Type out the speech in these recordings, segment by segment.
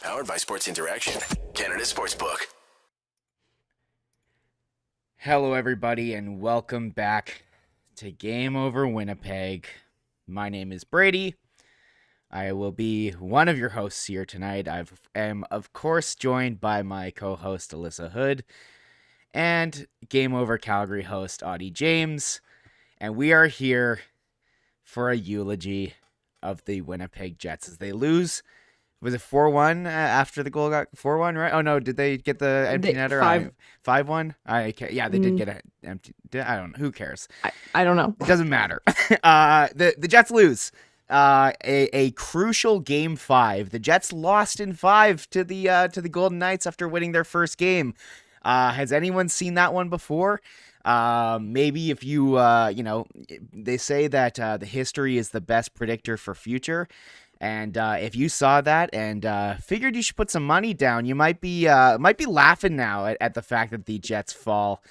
Powered by Sports Interaction, Canada Sportsbook. Hello, everybody, and welcome back to Game Over Winnipeg. My name is Brady. I will be one of your hosts here tonight. I am, of course, joined by my co-host, Alyssa Hood, and Game Over Calgary host, Auddie James. And we are here for a eulogy of the Winnipeg Jets as they lose. Was it 4-1 after the goal got 4-1, right? Oh, no. Did they get the empty netter? 5-1? Yeah, they did get an empty. I don't know. Who cares? I don't know. It doesn't matter. The Jets lose. A crucial game 5. The Jets lost in 5 to the Golden Knights after winning their first game. Has anyone seen that one before? Maybe if you, they say that the history is the best predictor for future. And if you saw that and figured you should put some money down, you might be laughing now at the fact that the Jets fall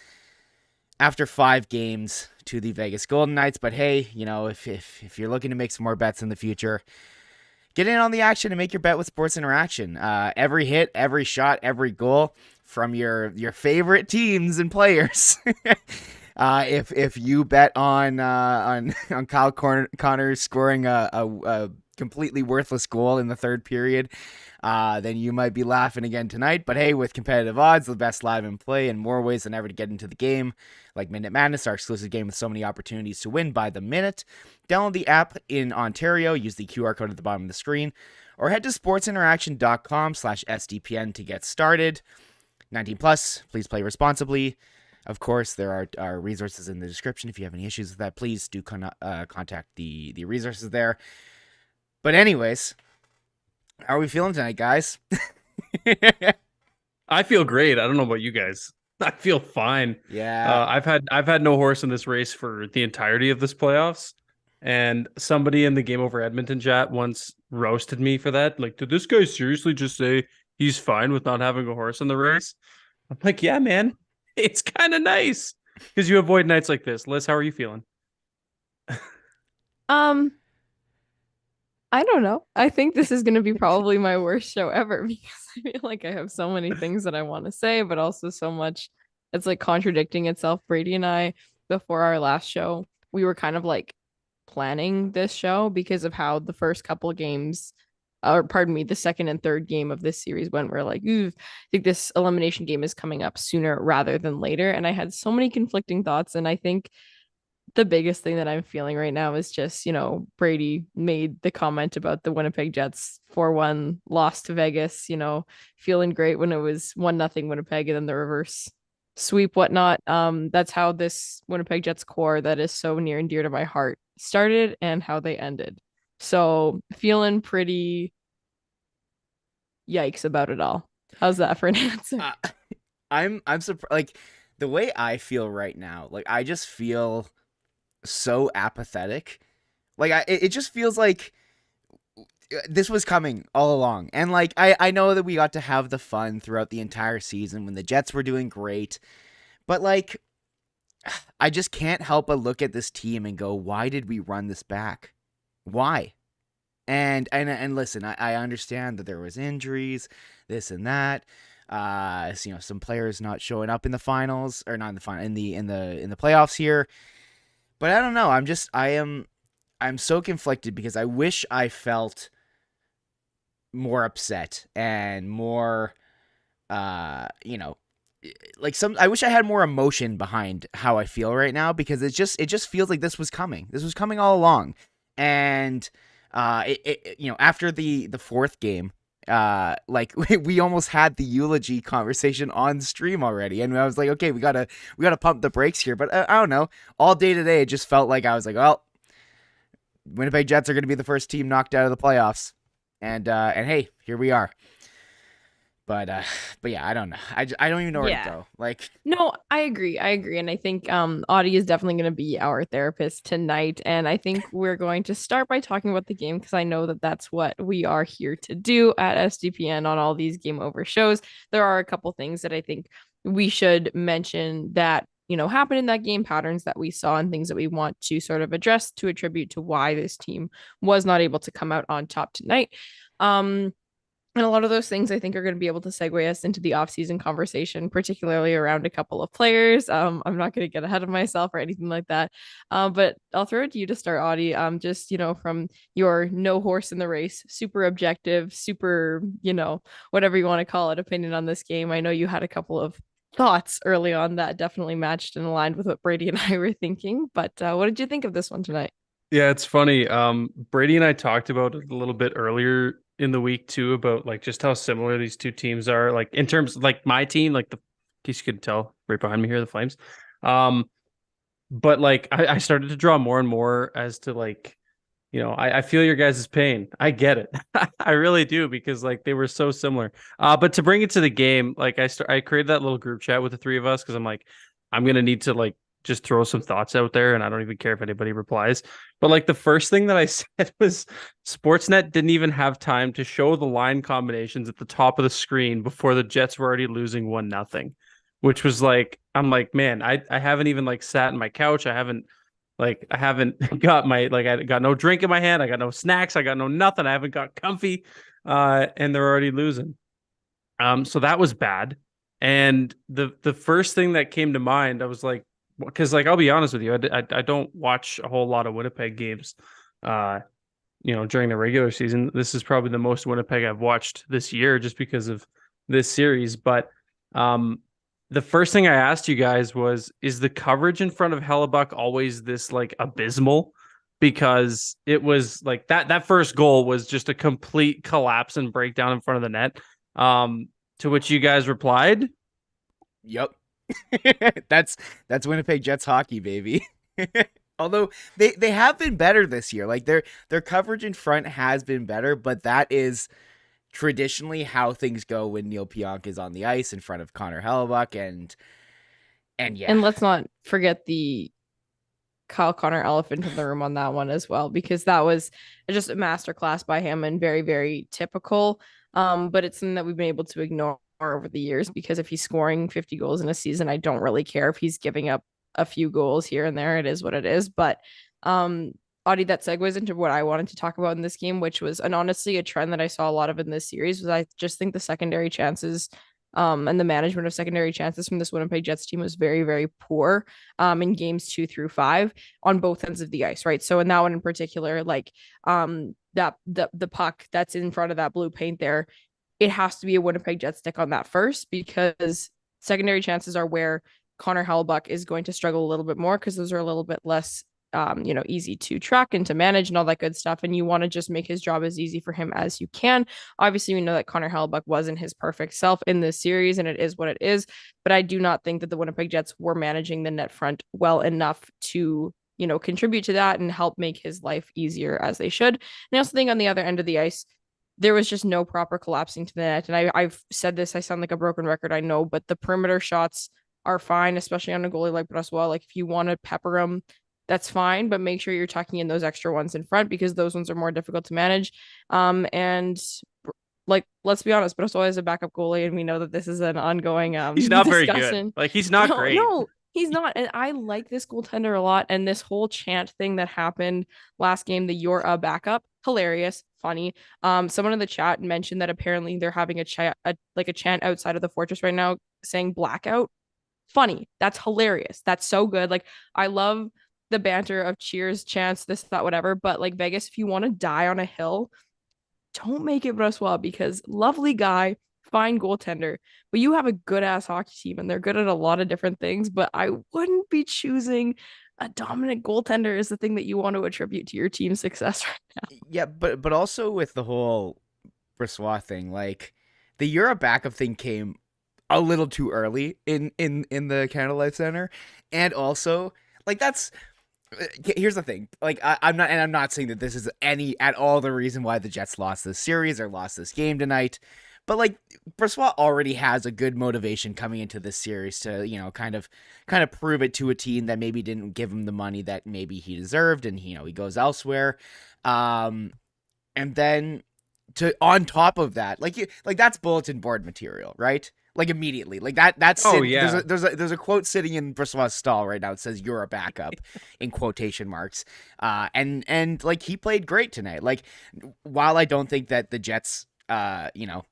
after 5 games to the Vegas Golden Knights. But hey, if you're looking to make some more bets in the future, get in on the action and make your bet with Sports Interaction. Every hit, every shot, every goal from your favorite teams and players. If you bet on Kyle Connor scoring a completely worthless goal in the third period, then you might be laughing again tonight. But hey, with competitive odds, the best live in play, and more ways than ever to get into the game, like Minute Madness, our exclusive game with so many opportunities to win by the minute. Download the app in Ontario, use the QR code at the bottom of the screen, or head to sportsinteraction.com/SDPN to get started. 19 plus, please play responsibly. Of course, there are resources in the description. If you have any issues with that, please do contact the resources there. But anyways, how are we feeling tonight, guys? I feel great. I don't know about you guys. I feel fine. Yeah. I've had no horse in this race for the entirety of this playoffs. And somebody in the Game Over Edmonton chat once roasted me for that. Like, did this guy seriously just say he's fine with not having a horse in the race? I'm like, yeah, man. It's kind of nice because you avoid nights like this. Liz, how are you feeling? I don't know. I think this is going to be probably my worst show ever because I feel like I have so many things that I want to say, but also so much it's like contradicting itself. Brady and I, before our last show, we were kind of like planning this show because of how the first couple of games, or pardon me, the second and third game of this series went. We're like, ooh, I think this elimination game is coming up sooner rather than later. And I had so many conflicting thoughts. And I think the biggest thing that I'm feeling right now is just, Brady made the comment about the Winnipeg Jets 4-1 loss to Vegas, feeling great when it was 1-0 Winnipeg and then the reverse sweep, whatnot. That's how this Winnipeg Jets core that is so near and dear to my heart started and how they ended. So feeling pretty yikes about it all. How's that for an answer? I'm surprised. Like, the way I feel right now, like, I just feel so apathetic. Like, it just feels like this was coming all along. And like, I know that we got to have the fun throughout the entire season when the Jets were doing great, but like, I just can't help but look at this team and go, why did we run this back? Why? And listen, I understand that there was injuries, this and that. Some players not showing up in the finals, or not in the final, in the playoffs here. But I don't know. I'm so conflicted because I wish I felt more upset and more, I wish I had more emotion behind how I feel right now, because it just feels like this was coming. This was coming all along. And, after the fourth game, we almost had the eulogy conversation on stream already, and I was like, okay, we gotta pump the brakes here. But I don't know, all day today it just felt like I was like, well, Winnipeg Jets are going to be the first team knocked out of the playoffs, and hey, here we are. But yeah, I don't know. I don't even know where to go. Like, no, I agree. And I think Auddie is definitely going to be our therapist tonight. And I think we're going to start by talking about the game, because I know that that's what we are here to do at SDPN on all these Game Over shows. There are a couple things that I think we should mention that, happened in that game, patterns that we saw, and things that we want to sort of address to attribute to why this team was not able to come out on top tonight. And a lot of those things I think are going to be able to segue us into the offseason conversation, particularly around a couple of players. I'm not going to get ahead of myself or anything like that. But I'll throw it to you to start, Auddie. Just, from your no horse in the race, super objective, super, whatever you want to call it, opinion on this game. I know you had a couple of thoughts early on that definitely matched and aligned with what Brady and I were thinking. But what did you think of this one tonight? Yeah, it's funny. Brady and I talked about it a little bit earlier in the week too, about like just how similar these two teams are. Like in terms like my team, like in case you could tell right behind me here, the Flames. But like I started to draw more and more as to like, I feel your guys' pain. I get it. I really do, because like they were so similar. But to bring it to the game, like I created that little group chat with the three of us, because I'm like, I'm gonna need to like just throw some thoughts out there, and I don't even care if anybody replies. But like the first thing that I said was Sportsnet didn't even have time to show the line combinations at the top of the screen before the Jets were already losing 1-0, which was like, I'm like, man, I haven't even like sat in my couch. I haven't got I got no drink in my hand. I got no snacks. I got no nothing. I haven't got comfy. And they're already losing. So that was bad. And the first thing that came to mind, I was like, because like I'll be honest with you, I don't watch a whole lot of Winnipeg games, during the regular season. This is probably the most Winnipeg I've watched this year, just because of this series. But the first thing I asked you guys was, is the coverage in front of Hellebuyck always this like abysmal? Because it was like that first goal was just a complete collapse and breakdown in front of the net. To which you guys replied, "Yep." That's Winnipeg Jets hockey, baby. Although they have been better this year. Like their coverage in front has been better, but that is traditionally how things go when Neil Pionk is on the ice in front of Connor Hellebuyck, and yeah. And let's not forget the Kyle Connor elephant in the room on that one as well, because that was just a masterclass by him and very, very typical. But it's something that we've been able to ignore over the years, because if he's scoring 50 goals in a season, I don't really care if he's giving up a few goals here and there. It is what it is. But Auddie, that segues into what I wanted to talk about in this game, which was, and honestly, a trend that I saw a lot of in this series, was I just think the secondary chances and the management of secondary chances from this Winnipeg Jets team was very, very poor in games 2 through 5 on both ends of the ice, right? So in that one in particular, like that the puck that's in front of that blue paint there, it has to be a Winnipeg Jets stick on that first, because secondary chances are where Connor Hellebuyck is going to struggle a little bit more, because those are a little bit less easy to track and to manage and all that good stuff. And you want to just make his job as easy for him as you can. Obviously, we know that Connor Hellebuyck wasn't his perfect self in this series, and it is what it is. But I do not think that the Winnipeg Jets were managing the net front well enough to, contribute to that and help make his life easier as they should. And I also think on the other end of the ice, there was just no proper collapsing to the net. And I've said this, I sound like a broken record, I know, but the perimeter shots are fine, especially on a goalie like Brossoit. Like if you want to pepper them, that's fine, but make sure you're tucking in those extra ones in front, because those ones are more difficult to manage. And like, let's be honest, Brossoit is a backup goalie, and we know that this is an ongoing he's not discussion. very good. Like he's not great. No, he's not. And I like this goaltender a lot. And this whole chant thing that happened last game, the "you're a backup," hilarious, funny. Someone in the chat mentioned that apparently they're having a chant outside of the Fortress right now saying "blackout." Funny. That's hilarious. That's so good. Like, I love the banter of cheers, chants, this, that, whatever. But like Vegas, if you want to die on a hill, don't make it Brossoit, because lovely guy, fine goaltender, but you have a good ass hockey team and they're good at a lot of different things. But I wouldn't be choosing a dominant goaltender as the thing that you want to attribute to your team's success right now. Yeah, but also with the whole Brossoit thing, like the "you're a backup" thing came a little too early in the Canada Life Center, and also like that's. Here's the thing, like I'm not saying that this is any at all the reason why the Jets lost this series or lost this game tonight, but like Brossoit already has a good motivation coming into this series to kind of prove it to a team that maybe didn't give him the money that maybe he deserved, and he goes elsewhere, and then on top of that, like that's bulletin board material, right? Like immediately, like that's yeah. There's a quote sitting in Brossoit's stall right now. It says "you're a backup" in quotation marks. And like he played great tonight. Like while I don't think that the Jets you know,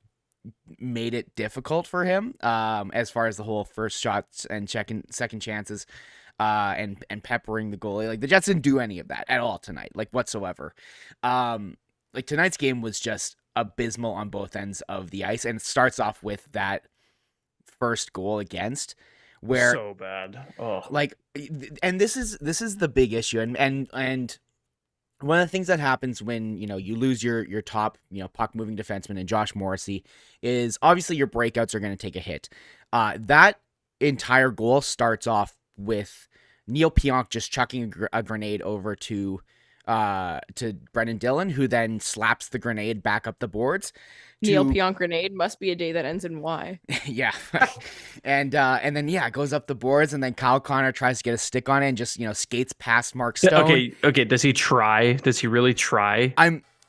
made it difficult for him as far as the whole first shots and second chances and peppering the goalie. Like the Jets didn't do any of that at all tonight, like whatsoever. Like tonight's game was just abysmal on both ends of the ice, and it starts off with that first goal against where So bad. Oh, like, and this is the big issue, and one of the things that happens when, you know, you lose your top, you know, puck moving defenseman in Josh Morrissey is obviously your breakouts are going to take a hit. That entire goal starts off with Neil Pionk just chucking a grenade over to Brendan Dillon, who then slaps the grenade back up the boards. Neil Pionk grenade must be a day that ends in Y. Yeah. and then it goes up the boards, and then Kyle Connor tries to get a stick on it and just, you know, skates past Mark Stone. Okay. Does he try? Does he really try?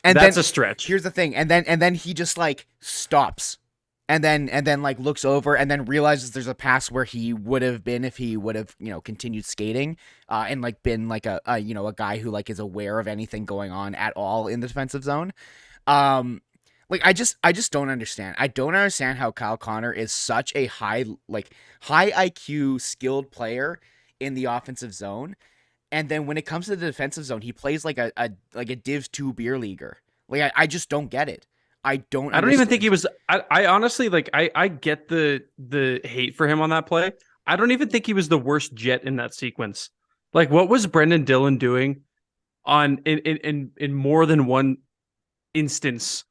That's a stretch. Here's the thing. And then he just like stops. And then like looks over and then realizes there's a pass where he would have been if he would have, you know, continued skating and like been like a you know, a guy who like is aware of anything going on at all in the defensive zone. Like I just don't understand. I don't understand how Kyle Connor is such a high IQ skilled player in the offensive zone, and then when it comes to the defensive zone, he plays like a Div 2 beer leaguer. Like I just don't get it. I don't even think he was. I honestly, like, I get the hate for him on that play. I don't even think he was the worst Jet in that sequence. Like, what was Brendan Dillon doing in more than one instance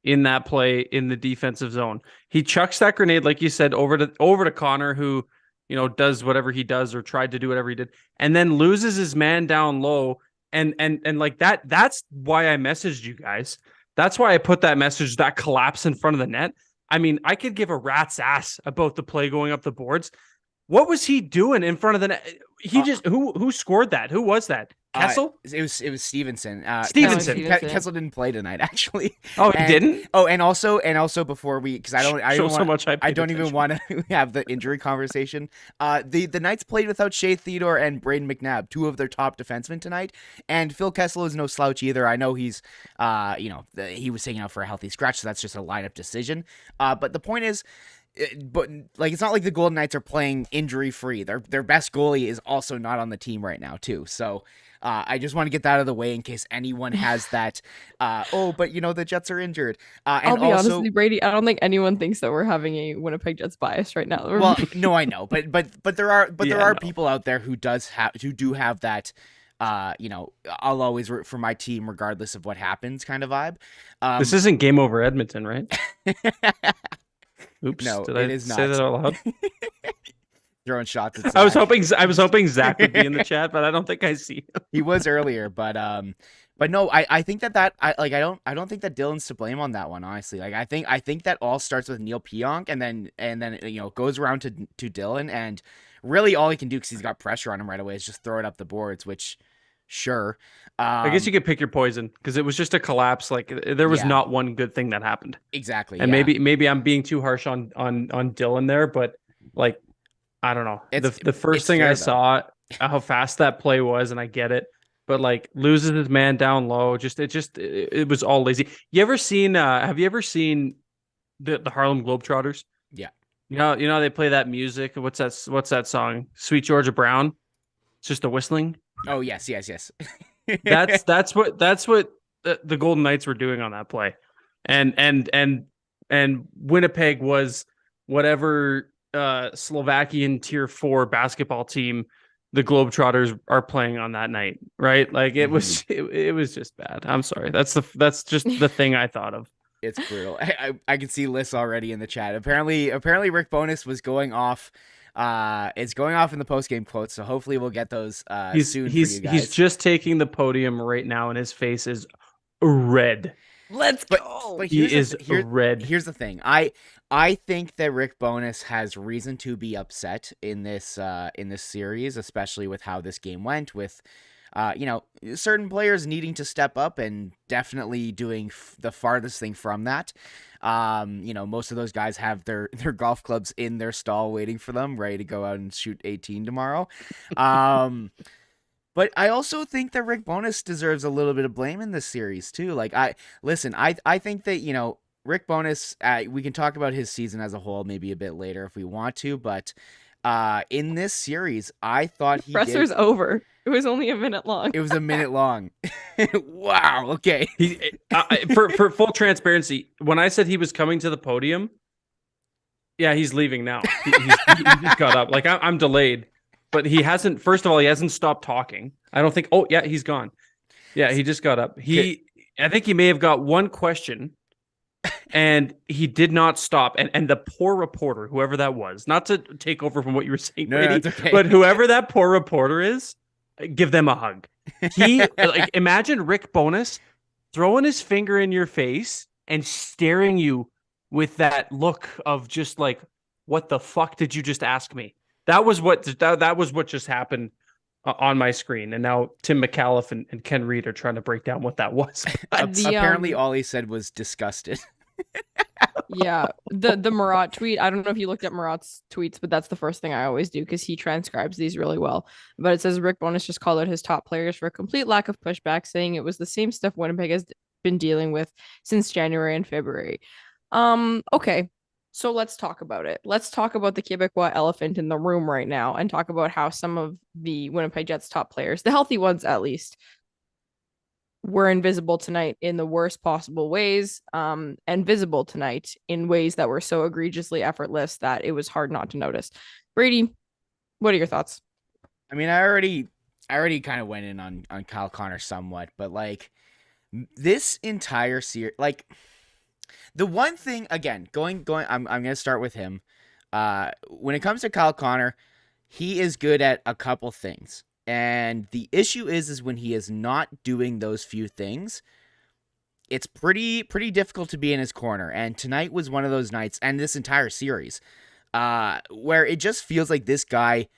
in that play in the defensive zone? He chucks that grenade, like you said, over to Connor, who, you know, does whatever he does or tried to do whatever he did, and then loses his man down low. And like that's why I messaged you guys. That's why I put that message, that collapse in front of the net. I mean, I could give a rat's ass about the play going up the boards. What was he doing in front of the net? He just who scored that? Who was that? Kessel? It was Stevenson. Stevenson. Kessel didn't play tonight, actually. Oh, he didn't? Oh, and also before because I don't even want to have the injury conversation. The Knights played without Shea Theodore and Braden McNabb, two of their top defensemen tonight, and Phil Kessel is no slouch either. I know he's he was taken out for a healthy scratch, so that's just a lineup decision. But the point is, but like it's not like the Golden Knights are playing injury free. Their best goalie is also not on the team right now too. So I just want to get that out of the way in case anyone has that. But you know the Jets are injured. And I'll be honest with you, Brady. I don't think anyone thinks that we're having a Winnipeg Jets bias right now. Well, no, I know, but there are people out there who do have that. I'll always root for my team regardless of what happens kind of vibe. This isn't Game Over Edmonton, right? Oops. No, did it I is not. say that out loud? Throwing shots at Zach. I was hoping Zach would be in the chat, but I don't think I see him. He was earlier, but no, I think I don't think that Dylan's to blame on that one, honestly. Like I think that all starts with Neil Pionk and then you know goes around to Dylan, and really all he can do because he's got pressure on him right away is just throw it up the boards, which sure. I guess you could pick your poison because it was just a collapse. Like there was not one good thing that happened. Exactly. And maybe I'm being too harsh on Dylan there, but like I don't know. The first thing I saw how fast that play was, and I get it, but like loses his man down low. It was all lazy. You ever seen? Have you ever seen the Harlem Globetrotters? Yeah. You know they play that music. What's that song? Sweet Georgia Brown. It's just a whistling. Oh yes. that's what the Golden Knights were doing on that play, and Winnipeg was whatever Slovakian Tier 4 basketball team the Globetrotters are playing on that night, right? Like it was just bad. I'm sorry. That's just the thing I thought of. It's brutal. I can see Lyss already in the chat. Apparently Rick Bowness was going off. It's going off in the post-game quotes, so hopefully we'll get those soon for you guys. He's just taking the podium right now, and his face is red. Let's go. But he is red. Here's the thing. I think that Rick Bowness has reason to be upset in this series, especially with how this game went, with certain players needing to step up and definitely doing the farthest thing from that. Most of those guys have their golf clubs in their stall waiting for them, ready to go out and shoot 18 tomorrow. But I also think that Rick Bowness deserves a little bit of blame in this series too. Like I think that, Rick Bowness, we can talk about his season as a whole maybe a bit later if we want to, but in this series, I thought he Presser's did. over. It was only a minute long. It was a minute long. Wow. Okay. For full transparency, when I said he was coming to the podium, yeah, he's leaving now. He just got up. Like I'm delayed, but he hasn't. First of all, he hasn't stopped talking. I don't think. Oh yeah, he's gone. Yeah, he just got up. I think he may have got one question, and he did not stop. And the poor reporter, whoever that was, not to take over from what you were saying, No, Brady, it's okay. but whoever that poor reporter is, give them a hug. He imagine Rick Bowness throwing his finger in your face and staring you with that look of just like, what the fuck did you just ask me? That was what just happened on my screen. And now Tim McAuliffe and Ken Reed are trying to break down what that was. Apparently, all he said was disgusted. Yeah, the Murat tweet. I don't know if you looked at Murat's tweets, but that's the first thing I always do because he transcribes these really well. But it says Rick Bowness just called out his top players for a complete lack of pushback, saying it was the same stuff Winnipeg has been dealing with since January and February. Okay, so let's talk about it. Let's talk about the Quebecois elephant in the room right now and talk about how some of the Winnipeg Jets top players, the healthy ones at least, were invisible tonight in the worst possible ways, and visible tonight in ways that were so egregiously effortless that it was hard not to notice. Brady, what are your thoughts? I mean, I already kind of went in on Kyle Connor somewhat, but like this entire series, like the one thing again, I'm gonna start with him. When it comes to Kyle Connor, he is good at a couple things. And the issue is when he is not doing those few things, it's pretty difficult to be in his corner. And tonight was one of those nights, and this entire series, where it just feels like this guy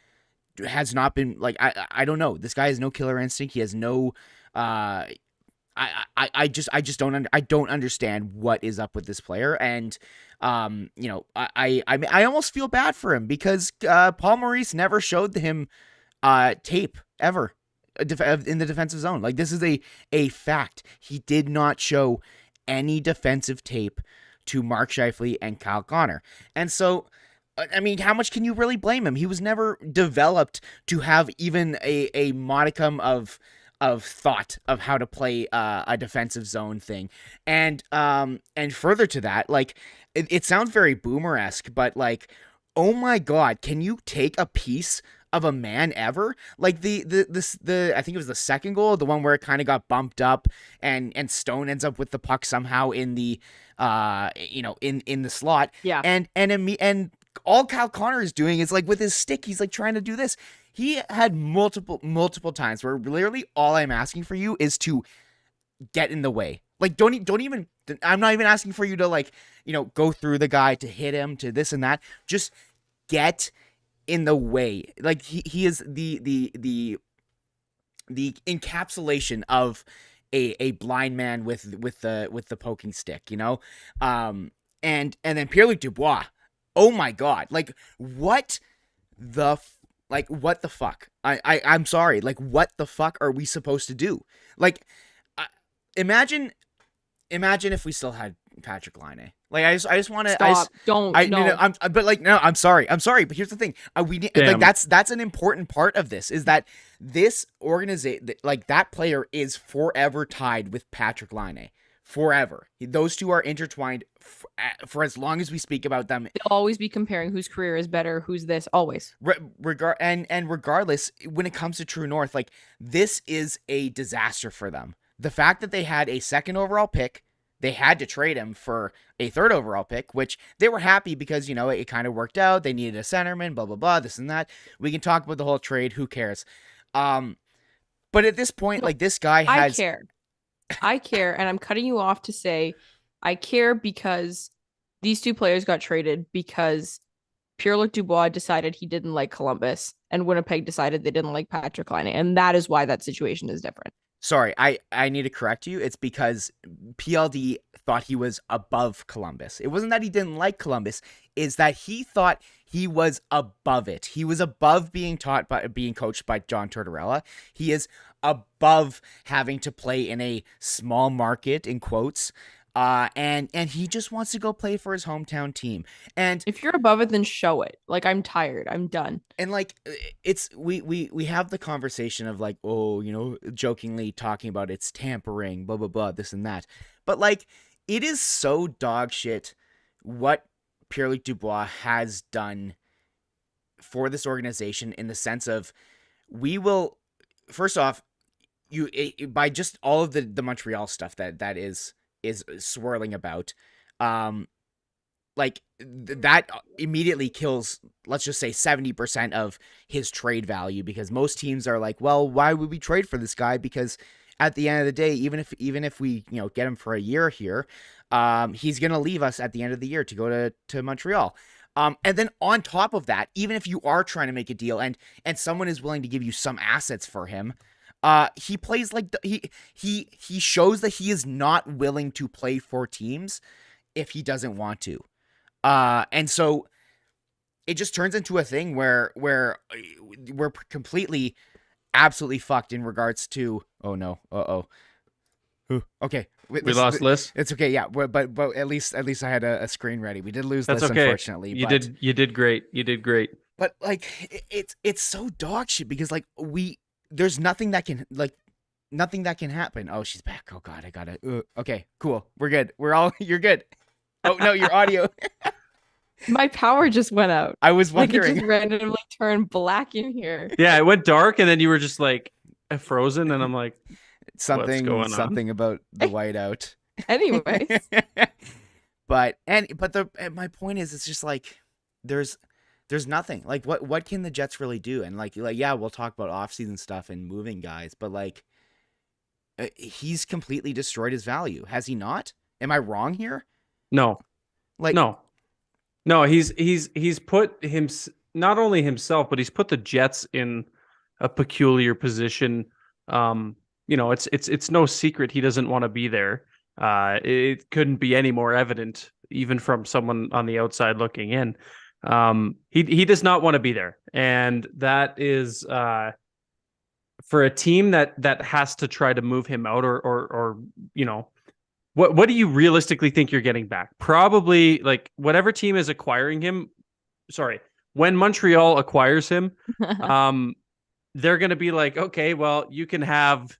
has not been like I don't know. This guy has no killer instinct. He has no. I just don't understand what is up with this player. And I almost feel bad for him because Paul Maurice never showed him tape ever in the defensive zone. Like, this is a fact. He did not show any defensive tape to Mark Scheifele and Kyle Connor. And so, I mean, how much can you really blame him? He was never developed to have even a modicum of thought of how to play a defensive zone thing. And further to that, like, it sounds very Boomer-esque, but like, oh my God, can you take a piece of a man ever? Like the I think it was the second goal, the one where it kind of got bumped up and Stone ends up with the puck somehow in the in the slot. Yeah. And all Kyle Connor is doing is like with his stick, he's like trying to do this. He had multiple times where literally all I'm asking for you is to get in the way. Like don't even, I'm not even asking for you to like, go through the guy, to hit him, to this and that. Just get in the way. Like he is the encapsulation of a blind man with the poking stick, and then Pierre-Luc Dubois. Oh my God. Like what the fuck? I'm sorry. Like what the fuck are we supposed to do? Like imagine if we still had Patrick Laine. Like I just want to stop. I'm sorry. But here's the thing. We need, like that's an important part of this, is that this organization, like that player, is forever tied with Patrick Laine. Forever. Those two are intertwined for as long as we speak about them. They'll always be comparing whose career is better, who's this, always. Regardless, when it comes to True North, like this is a disaster for them. The fact that they had a second overall pick, they had to trade him for a third overall pick, which they were happy because, it kind of worked out. They needed a centerman, blah, blah, blah, this and that. We can talk about the whole trade. Who cares? But at this point, like this guy has... I care. And I'm cutting you off to say, I care because these two players got traded because Pierre-Luc Dubois decided he didn't like Columbus and Winnipeg decided they didn't like Patrick Laine. And that is why that situation is different. Sorry, I need to correct you. It's because PLD thought he was above Columbus. It wasn't that he didn't like Columbus. It's that he thought he was above it. He was above being coached by John Tortorella. He is above having to play in a small market, in quotes, And he just wants to go play for his hometown team. And If you're above it, then show it. Like, I'm tired. I'm done. and like it's we have the conversation of like, oh, jokingly talking about it's tampering, blah blah blah, this and that. But like, it is so dog shit what Pierre-Luc Dubois has done for this organization, in the sense of, we will, first off, by just all of the Montreal stuff that is swirling about, that immediately kills, let's just say, 70% of his trade value, because most teams are like, well, why would we trade for this guy? Because at the end of the day, even if we get him for a year here, he's gonna leave us at the end of the year to go to Montreal. And then on top of that, even if you are trying to make a deal and someone is willing to give you some assets for him, he plays like he shows that he is not willing to play for teams if he doesn't want to. And so it just turns into a thing where we're completely, absolutely fucked in regards to, oh no, okay, We lost Lyss. It's okay, yeah, but at least I had a screen ready. We did lose That's Lyss, okay. unfortunately. You did great. You did great. But like, it's so dog shit, because like, there's nothing that can happen. Oh, she's back. Oh god, I gotta. Okay, cool. We're good. You're good. Oh no, your audio. My power just went out. I was Like, it wondering. just randomly turned black in here. Yeah, it went dark, and then you were just like frozen, and I'm like, something going on? about the whiteout. Anyways, but my point is, it's just like, there's nothing. Like, what can the Jets really do? And like yeah, we'll talk about offseason stuff and moving guys, but like, he's completely destroyed his value, has he not? Am I wrong here? no, Like, no. He's put him, not only himself, but he's put the Jets in a peculiar position. It's no secret he doesn't want to be there. It couldn't be any more evident, even from someone on the outside looking in. He does not want to be there, and that is for a team that has to try to move him out, or what do you realistically think you're getting back? Probably, like, whatever team is acquiring him. Sorry, when Montreal acquires him, they're going to be like, okay, well, you can have,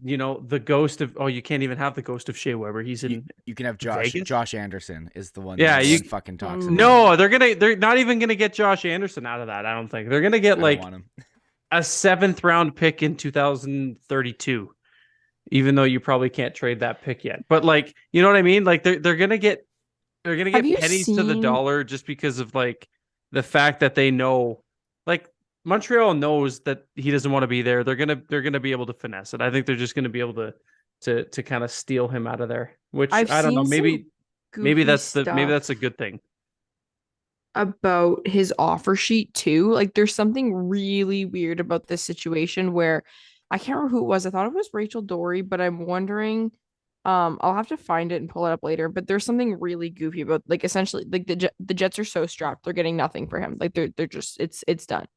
the ghost of, you can't even have the ghost of Shea Weber. He's in. you can have Vegas? Josh Anderson is the one. Yeah, that you fucking talks. about. No, they're not even going to get Josh Anderson out of that. I don't think they're going to get I like don't want him. a 7th round pick in 2032, even though you probably can't trade that pick yet. But like, you know what I mean? Like, they're going to get Have you pennies to the seen- dollar, just because of like the fact that they know, like, Montreal knows that he doesn't want to be there. They're gonna be able to finesse it. I think they're just gonna be able to kind of steal him out of there. Which I've I don't know. seen Maybe goofy that's a stuff good thing. about his offer sheet too. Like, there's something really weird about this situation where I can't remember who it was. I thought it was Rachel Dory, but I'm wondering. I'll have to find it and pull it up later. But there's something really goofy about, like, essentially, like, the Jets are so strapped, they're getting nothing for him. Like, they're just it's done.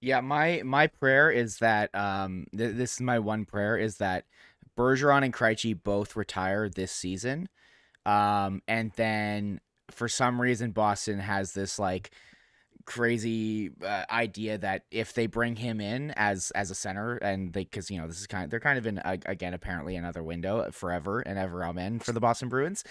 Yeah, my prayer is that this is my one prayer, is that Bergeron and Krejci both retire this season, and then for some reason Boston has this like crazy idea that if they bring him in as a center, and because this is they're kind of in again apparently another window forever and ever, amen, for the Boston Bruins.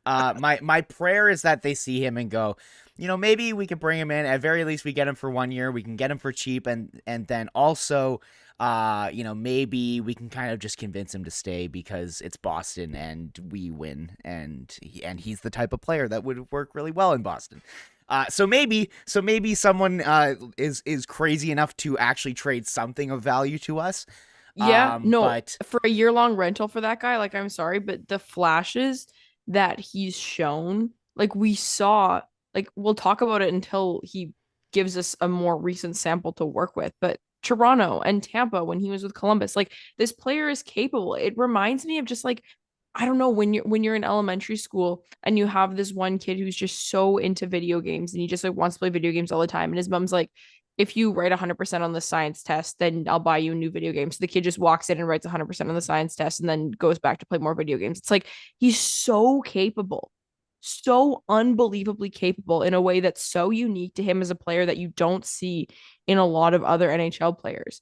My prayer is that they see him and go, maybe we could bring him in. At very least, we get him for 1 year. We can get him for cheap, and then also, maybe we can kind of just convince him to stay because it's Boston and we win, and he's the type of player that would work really well in Boston. So maybe someone is crazy enough to actually trade something of value to us. Yeah, no, but for a year-long rental for that guy, like, I'm sorry, but the flashes that he's shown, like, we saw, like, we'll talk about it until he gives us a more recent sample to work with, but Toronto and Tampa, when he was with Columbus, like, this player is capable. It reminds me of just, like, I don't know, when you're in elementary school and you have this one kid who's just so into video games and he just like wants to play video games all the time, and his mom's like, if you write 100% on the science test, then I'll buy you a new video game. So the kid just walks in and writes 100% on the science test and then goes back to play more video games. It's like he's so capable, so unbelievably capable in a way that's so unique to him as a player that you don't see in a lot of other NHL players,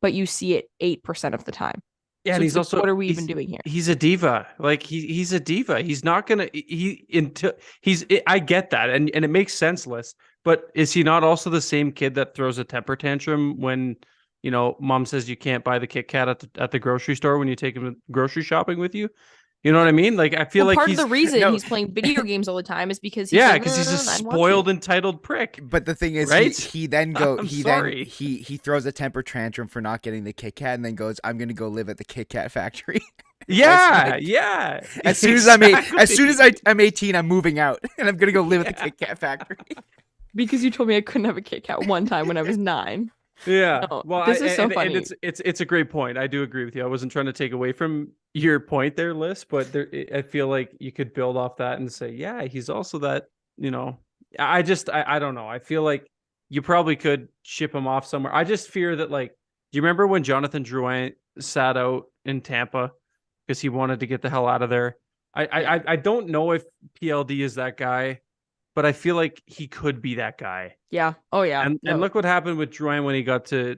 but you see it 8% of the time. Yeah, So and he's like, also what are we even doing here? He's a diva. Like he's a diva. He's not gonna I get that, and it makes sense, Lyss. But is he not also the same kid that throws a temper tantrum when mom says you can't buy the Kit Kat at the grocery store when you take him grocery shopping with you? You know what I mean? Like I feel like part of the reason he's playing video games all the time is because he's because he's a spoiled, entitled prick. But the thing is, right? he then he throws a temper tantrum for not getting the Kit Kat, and then goes, "I'm gonna go live at the Kit Kat factory." Yeah, As soon as I'm 18, I'm moving out, and I'm gonna go live at the Kit Kat factory. Because you told me I couldn't have a Kit Kat one time when I was 9. Yeah, no, well, this is so funny. And it's a great point. I do agree with you. I wasn't trying to take away from your point there, Lyss, but I feel like you could build off that and say, yeah, he's also that. I don't know. I feel like you probably could ship him off somewhere. I just fear that, like, do you remember when Jonathan Drouin sat out in Tampa because he wanted to get the hell out of there? I don't know if PLD is that guy, but I feel like he could be that guy. Yeah. Oh yeah. And look what happened with Drouin when he got to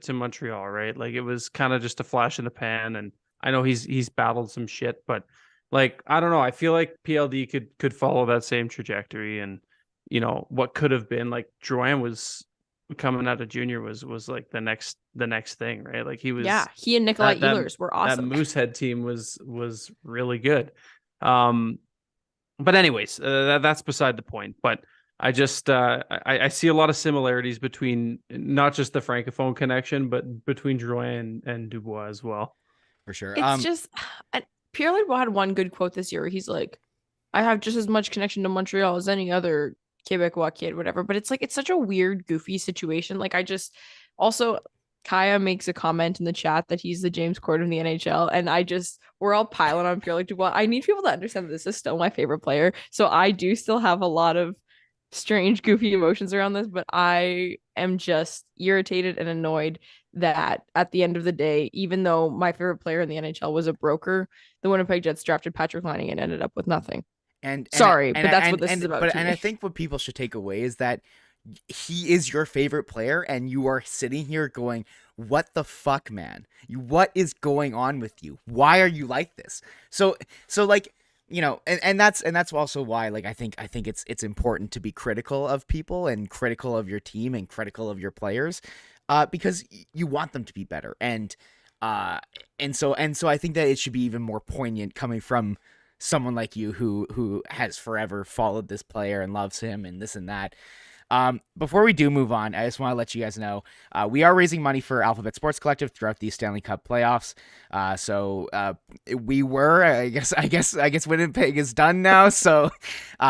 Montreal, right? Like it was kind of just a flash in the pan. And I know he's battled some shit, but like I don't know. I feel like PLD could follow that same trajectory, and what could have been like Drouin was coming out of junior was like the next thing, right? Like he was. Yeah, he and Nikolai Ehlers were awesome. That Moosehead team was really good. But anyways, that's beside the point. But I just I see a lot of similarities between not just the Francophone connection, but between Drouin and Dubois as well. For sure. It's just Pierre-Luc Dubois had one good quote this year where he's like, I have just as much connection to Montreal as any other Quebecois kid, whatever. But it's like it's such a weird, goofy situation. Like I just also Kaya makes a comment in the chat that he's the James Corden of the NHL, and we're all piling on Pierre-Luc Dubois. I need people to understand that this is still my favorite player, so I do still have a lot of strange, goofy emotions around this, but I am just irritated and annoyed that at the end of the day, even though my favorite player in the NHL was a broker, the Winnipeg Jets drafted Patrick Laine and ended up with nothing. But this is about. And I think what people should take away is that he is your favorite player, and you are sitting here going, what the fuck, man? What is going on with you? Why are you like this? So like, and that's also why, like, I think it's important to be critical of people and critical of your team and critical of your players, because you want them to be better. And so I think that it should be even more poignant coming from someone like you who has forever followed this player and loves him and this and that. Before we do move on, I just want to let you guys know, we are raising money for Alphabet Sports Collective throughout the Stanley Cup playoffs. So we were, I guess Winnipeg is done now. So,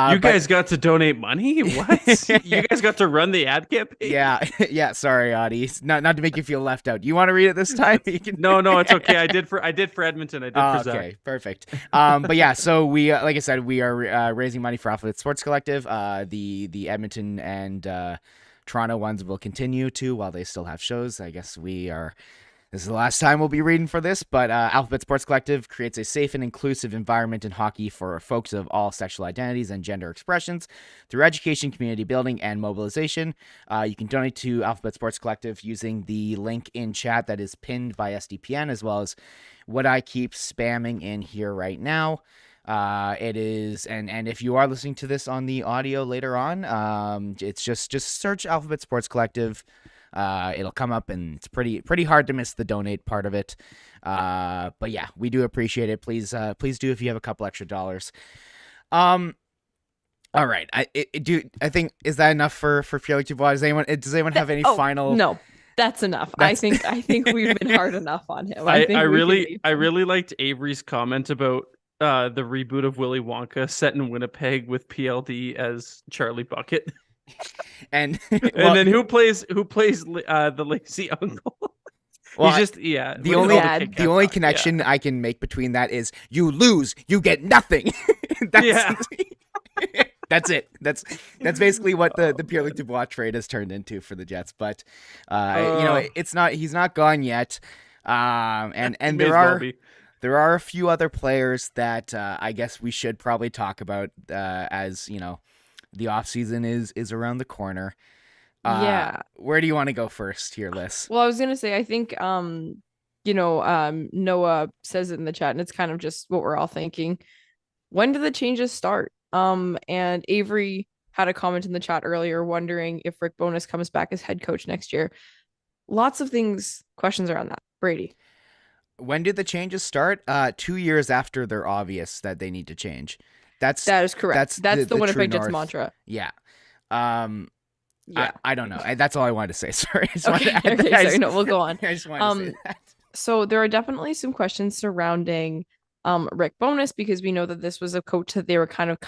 you guys got to donate money? What? You guys got to run the ad campaign? Yeah. Sorry, Auddie. Not to make you feel left out. Do you want to read it this time? No, it's okay. I did for Edmonton. I did for Zach. Okay, perfect. But yeah, so we, like I said, we are raising money for Alphabet Sports Collective. The Edmonton and Toronto ones will continue to while they still have shows. I guess this is the last time we'll be reading for this, but Alphabet Sports Collective creates a safe and inclusive environment in hockey for folks of all sexual identities and gender expressions through education, community building, and mobilization. You can donate to Alphabet Sports Collective using the link in chat that is pinned by SDPN, as well as what I keep spamming in here right now. It is, and if you are listening to this on the audio later on, it's just search Alphabet Sports Collective. It'll come up, and it's pretty hard to miss the donate part of it. But yeah, we do appreciate it. Please do if you have a couple extra dollars. All right. I think, is that enough for Pierre-Luc Dubois? Does anyone have any final? No. That's enough. I think we've been hard enough on him. I really liked Avery's comment about the reboot of Willy Wonka set in Winnipeg with PLD as Charlie Bucket. and then who plays the lazy uncle? Well, the only connection I can make between that is you lose, you get nothing. That's it. That's basically what the Pierre-Luc Dubois trade has turned into for the Jets. But it's not. He's not gone yet. And May as well be. there are a few other players that I guess we should probably talk about as the offseason is around the corner. Yeah. Where do you want to go first here, Lyss? Well, I was gonna say, I think Noah says it in the chat, and it's kind of just what we're all thinking. When do the changes start? And Avery had a comment in the chat earlier wondering if Rick Bowness comes back as head coach next year. Lots of questions around that. Brady. When did the changes start? 2 years after they're obvious that they need to change. That is correct. That's the Winnipeg Jets north mantra. Yeah. Yeah. I don't know. That's all I wanted to say. Sorry. Sorry. No, we'll go on. I just wanted to say that. So there are definitely some questions surrounding Rick Bowness, because we know that this was a coach that they were kind of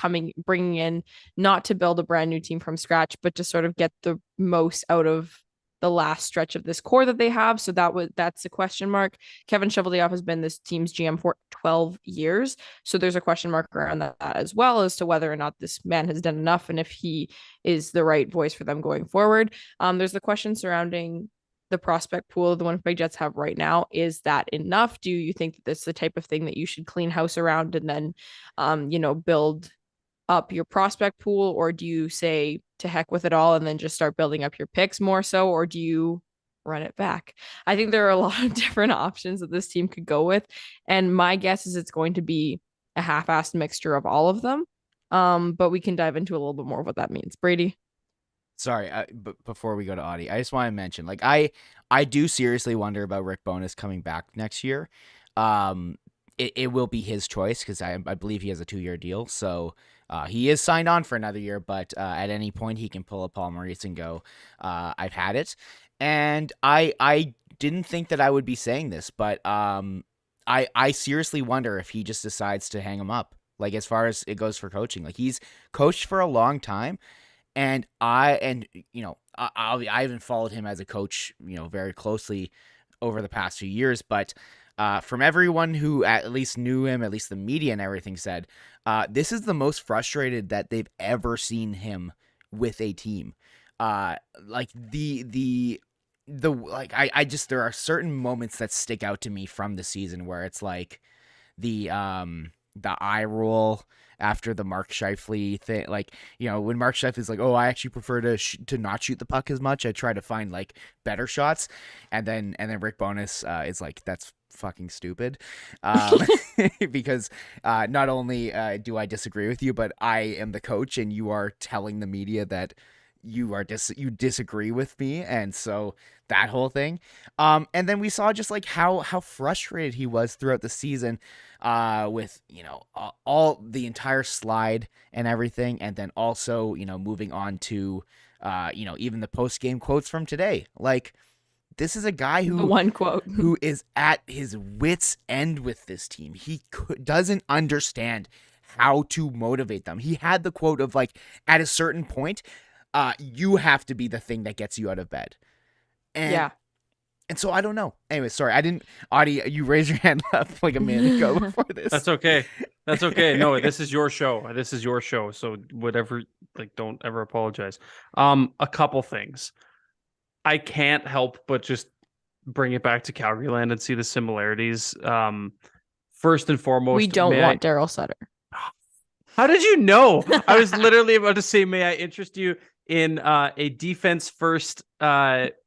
bringing in, not to build a brand new team from scratch, but to sort of get the most out of the last stretch of this core that they have. So that's a question mark. Kevin Cheveldayoff has been this team's GM for 12 years. So there's a question mark around that as well, as to whether or not this man has done enough and if he is the right voice for them going forward. There's the question surrounding the prospect pool the Winnipeg Jets have right now. Is that enough? Do you think that this is the type of thing that you should clean house around and then, build up your prospect pool? Or do you say to heck with it all and then just start building up your picks more so? Or do you run it back? I think there are a lot of different options that this team could go with. And my guess is it's going to be a half-assed mixture of all of them. But we can dive into a little bit more of what that means. Brady? Sorry, but before we go to Auddie, I just want to mention, like, I do seriously wonder about Rick Bowness coming back next year. It will be his choice, because I believe he has a 2-year deal, so he is signed on for another year, but at any point he can pull a Paul Maurice and go, I've had it. And I didn't think that I would be saying this, but I seriously wonder if he just decides to hang him up, like, as far as it goes for coaching. Like, he's coached for a long time. And I haven't followed him as a coach, very closely over the past few years, but from everyone who at least knew him, at least the media and everything said, this is the most frustrated that they've ever seen him with a team. Like there are certain moments that stick out to me from the season where it's like the eye roll after the Mark Scheifele thing, like, when Mark Scheifele's like, oh, I actually prefer to not shoot the puck as much. I try to find like better shots. And then Rick Bowness is like, that's fucking stupid. Because not only do I disagree with you, but I am the coach and you are telling the media that you disagree with me. And so that whole thing. And then we saw just like how frustrated he was throughout the season with, all the entire slide and everything. And then also, moving on to, even the post-game quotes from today. Like, this is a guy who, one quote, who is at his wit's end with this team. He doesn't understand how to motivate them. He had the quote of like, at a certain point, you have to be the thing that gets you out of bed. And so I don't know. Anyway, sorry. Auddie, you raised your hand up like a minute ago before this. That's okay. No, this is your show. So whatever, like, don't ever apologize. A couple things. I can't help but just bring it back to Calgary land and see the similarities. First and foremost, we don't want Daryl Sutter. How did you know? I was literally about to say, may I interest you in a defense first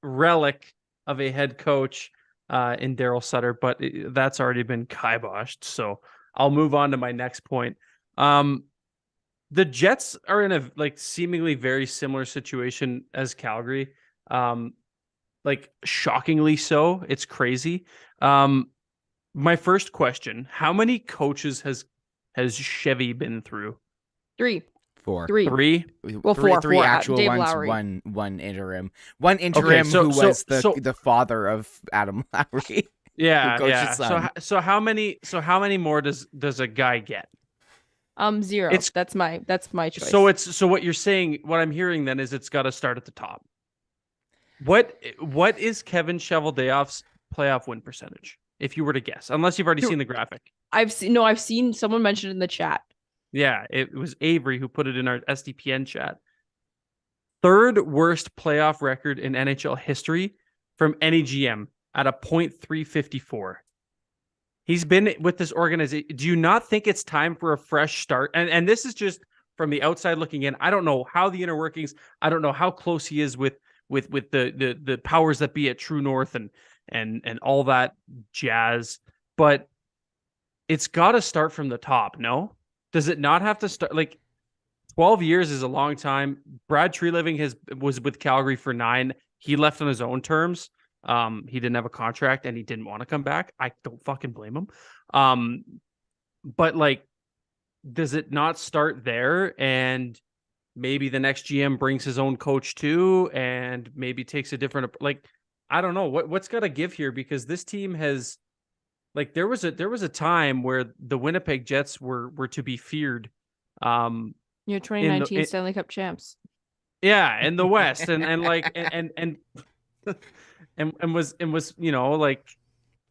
relic of a head coach in Daryl Sutter, but that's already been kiboshed. So I'll move on to my next point. The Jets are in a like seemingly very similar situation as Calgary. Like shockingly so. It's crazy. My first question, how many coaches has Chevy been through? 3. 4. 3? Well, 4. Three actual Dave ones, Lowry. one interim. One interim who was the father of Adam Lowry. Yeah. So how many more does a guy get? 0. That's my choice. So what you're saying, what I'm hearing then is it's got to start at the top. What is Kevin Cheveldayoff's playoff win percentage? If you were to guess, unless you've already seen the graphic. I've seen someone mentioned in the chat. Yeah, it was Avery who put it in our SDPN chat. Third worst playoff record in NHL history from any GM at a .354. He's been with this organization. Do you not think it's time for a fresh start? And this is just from the outside looking in. I don't know how the inner workings. I don't know how close he is with the powers that be at True North and all that jazz. But it's got to start from the top. No, does it not have to start? Like 12 years is a long time. Brad Treliving was with Calgary for 9. He left on his own terms. He didn't have a contract and he didn't want to come back. I don't fucking blame him. But like, does it not start there? And maybe the next GM brings his own coach too, and maybe takes a different, like, I don't know what's got to give here, because this team has, like, there was a time where the Winnipeg Jets were to be feared. Your 2019 Stanley Cup champs. Yeah, in the West, and like and was like,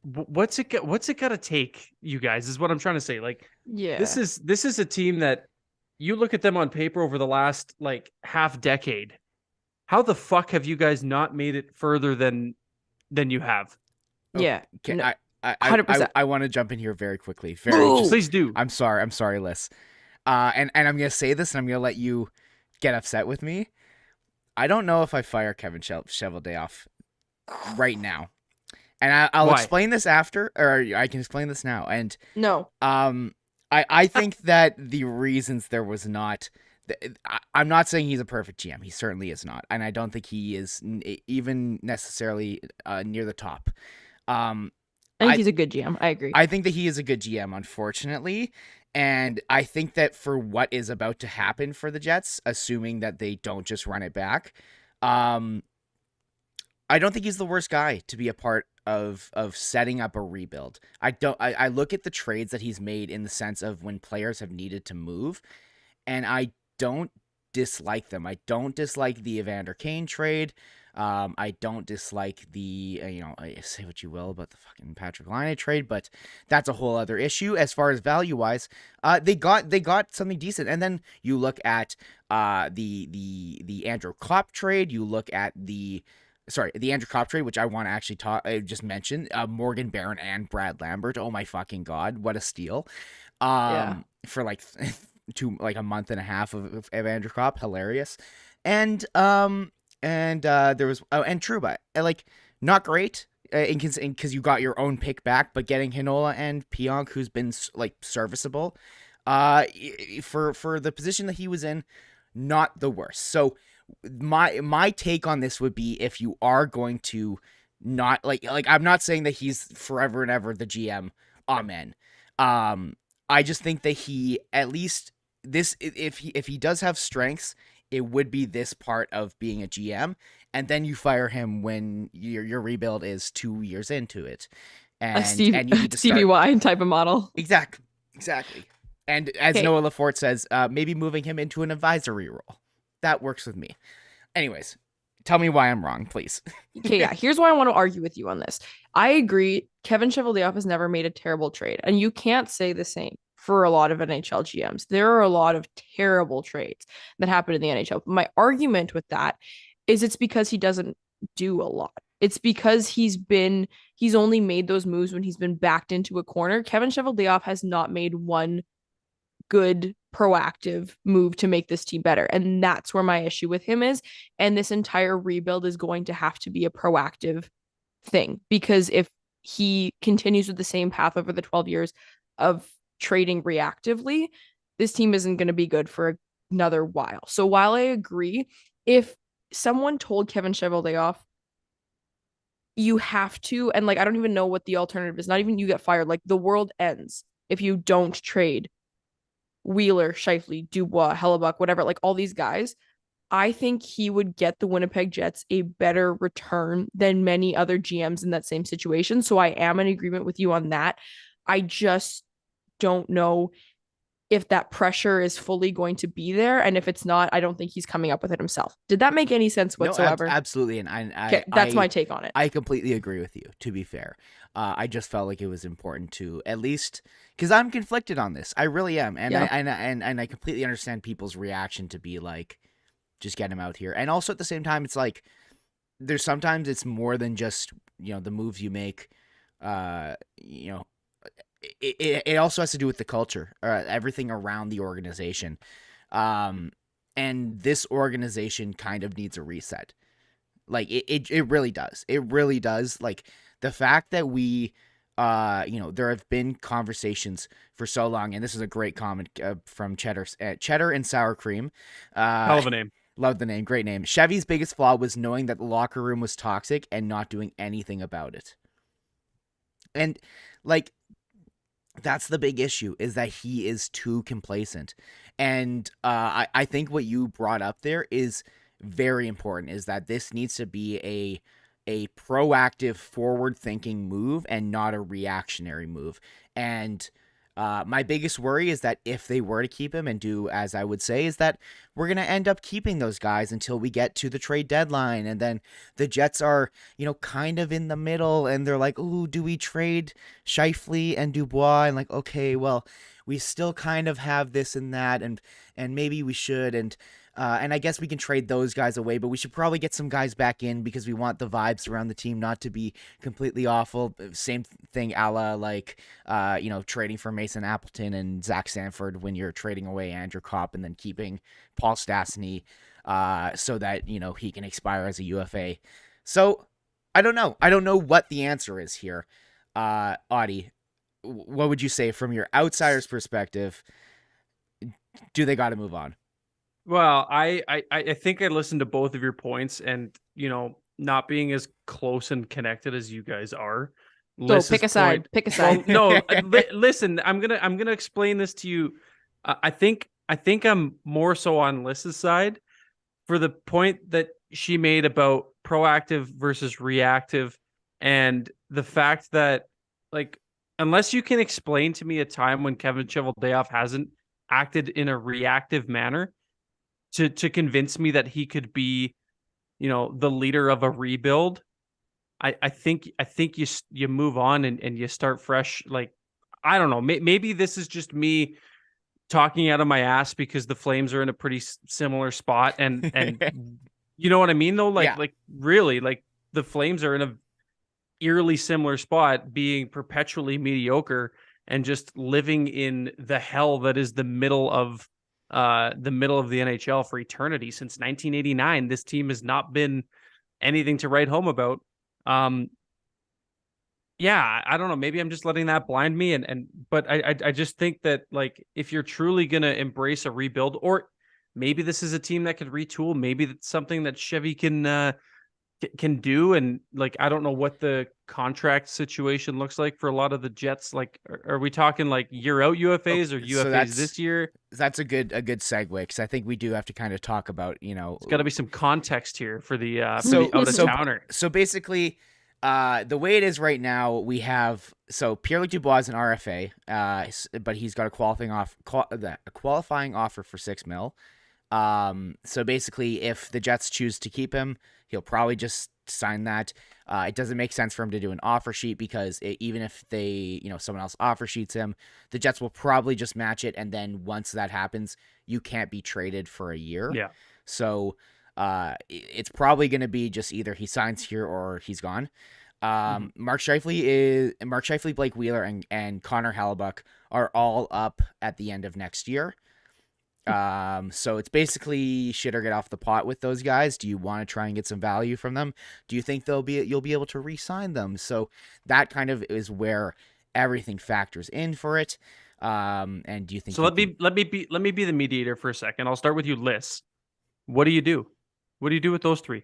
what's it got to take, you guys, is what I'm trying to say. Like, yeah, this is a team that you look at them on paper over the last like half decade. How the fuck have you guys not made it further than you have? Yeah. Okay, no, I 100%. I want to jump in here very quickly. Please do. I'm sorry, Lyss. And I'm gonna say this, and I'm gonna let you get upset with me. I don't know if I fire Kevin Cheveldayoff right now, and I'll explain this after, or I can explain this now. And no, I think that the reasons there was not. I'm not saying he's a perfect GM. He certainly is not, and I don't think he is even necessarily near the top. I think he's a good GM. I agree. I think that he is a good GM, unfortunately. And I think that for what is about to happen for the Jets, assuming that they don't just run it back, I don't think he's the worst guy to be a part of setting up a rebuild. I look at the trades that he's made in the sense of when players have needed to move, and I don't dislike them. I don't dislike the Evander Kane trade. I don't dislike the, say what you will about the fucking Patrick Laine trade, but that's a whole other issue. As far as value-wise, they got something decent. And then you look at the Andrew Klopp trade. You look at the Andrew Klopp trade, which I want to actually just mention. Morgan Barron and Brad Lambert. Oh my fucking God, what a steal! For like a month and a half of Andrew Klopp, hilarious. And there was and Trouba, like, not great because you got your own pick back, but getting Hinola and Pionk, who's been like serviceable for the position that he was in, not the worst. So my take on this would be, if you are going to not like I'm not saying that he's forever and ever the GM, amen. I just think that he, at least this, if he does have strengths, it would be this part of being a GM, and then you fire him when your rebuild is 2 years into it, and you need to Stevie Y type of model. Exactly. And as Noah Lafort says, maybe moving him into an advisory role. That works with me. Anyways, tell me why I'm wrong, please. Okay, yeah. Here's why I want to argue with you on this. I agree. Kevin Cheveldayoff has never made a terrible trade, and you can't say the same for a lot of NHL GMs. There are a lot of terrible trades that happen in the NHL. My argument with that is it's because he doesn't do a lot. It's because he's only made those moves when he's been backed into a corner. Kevin Cheveldayoff has not made one good proactive move to make this team better. And that's where my issue with him is. And this entire rebuild is going to have to be a proactive thing, because if he continues with the same path over the 12 years of trading reactively, this team isn't going to be good for another while. So while I agree, if someone told Kevin Cheveldayoff, you have to, and like, I don't even know what the alternative is, not even you get fired, like the world ends if you don't trade Wheeler, Scheifele, Dubois, Hellebuyck, whatever, like all these guys, I think he would get the Winnipeg Jets a better return than many other GMs in that same situation. So I am in agreement with you on that. I just don't know if that pressure is fully going to be there. And if it's not, I don't think he's coming up with it himself. Did that make any sense whatsoever? No, absolutely. And Okay, that's my take on it. I completely agree with you, to be fair. I just felt like it was important to at least, because I'm conflicted on this. I really am. And, I completely understand people's reaction to be like, just get him out here. And also at the same time, it's like, there's sometimes it's more than just, the moves you make, it also has to do with the culture, everything around the organization. And this organization kind of needs a reset. Like it really does. It really does. Like the fact that we, there have been conversations for so long, and this is a great comment from Cheddar and Sour Cream. Hell of a name. Love the name. Great name. Chevy's biggest flaw was knowing that the locker room was toxic and not doing anything about it. And like, that's the big issue, is that he is too complacent. And I think what you brought up there is very important, is that this needs to be a proactive, forward-thinking move and not a reactionary move. And my biggest worry is that if they were to keep him and do as I would say, is that we're going to end up keeping those guys until we get to the trade deadline. And then the Jets are, kind of in the middle, and they're like, ooh, do we trade Scheifele and Dubois? And like, okay, well, we still kind of have this and that, and maybe we should. And I guess we can trade those guys away, but we should probably get some guys back in because we want the vibes around the team not to be completely awful. Same thing a la like, trading for Mason Appleton and Zach Sanford when you're trading away Andrew Kopp and then keeping Paul Stastny so that, he can expire as a UFA. So I don't know. I don't know what the answer is here. Auddie, what would you say from your outsider's perspective? Do they got to move on? Well, I think I listened to both of your points, and not being as close and connected as you guys are. So pick a side. Pick a side. Well, no, listen. I'm gonna explain this to you. I think I'm more so on Lyss's side for the point that she made about proactive versus reactive, and the fact that, like, unless you can explain to me a time when Kevin Cheveldayoff hasn't acted in a reactive manner to convince me that he could be, the leader of a rebuild, I think you move on and you start fresh. Like, I don't know, maybe this is just me talking out of my ass because the Flames are in a pretty similar spot, and you know what I mean though? Like, like really, like the Flames are in a eerily similar spot, being perpetually mediocre and just living in the hell that is the middle of the NHL for eternity. Since 1989, this team has not been anything to write home about. Yeah, I don't know. Maybe I'm just letting that blind me. But I just think that, like, if you're truly going to embrace a rebuild, or maybe this is a team that could retool, maybe that's something that Chevy can do. And like, I don't know what the contract situation looks like for a lot of the Jets. Like, are we talking like year out UFAs or UFAs this year? That's a good segue, because I think we do have to kind of talk about, it's got to be some context here for the out of towner. So basically, the way it is right now, we have Pierre-Luc Dubois is an RFA, but he's got a qualifying offer for $6 million. So basically, if the Jets choose to keep him, he'll probably just sign that. It doesn't make sense for him to do an offer sheet, because even if they, someone else offer sheets him, the Jets will probably just match it. And then once that happens, you can't be traded for a year. Yeah. So it's probably going to be just either he signs here or he's gone. Mark Scheifele, Blake Wheeler, and Connor Hellebuyck are all up at the end of next year. So it's basically shit or get off the pot with those guys. Do you want to try and get some value from them? Do you think you'll be able to re-sign them? So that kind of is where everything factors in for it. And do you think? So let me be the mediator for a second. I'll start with you, Lyss. What do you do? What do you do with those three?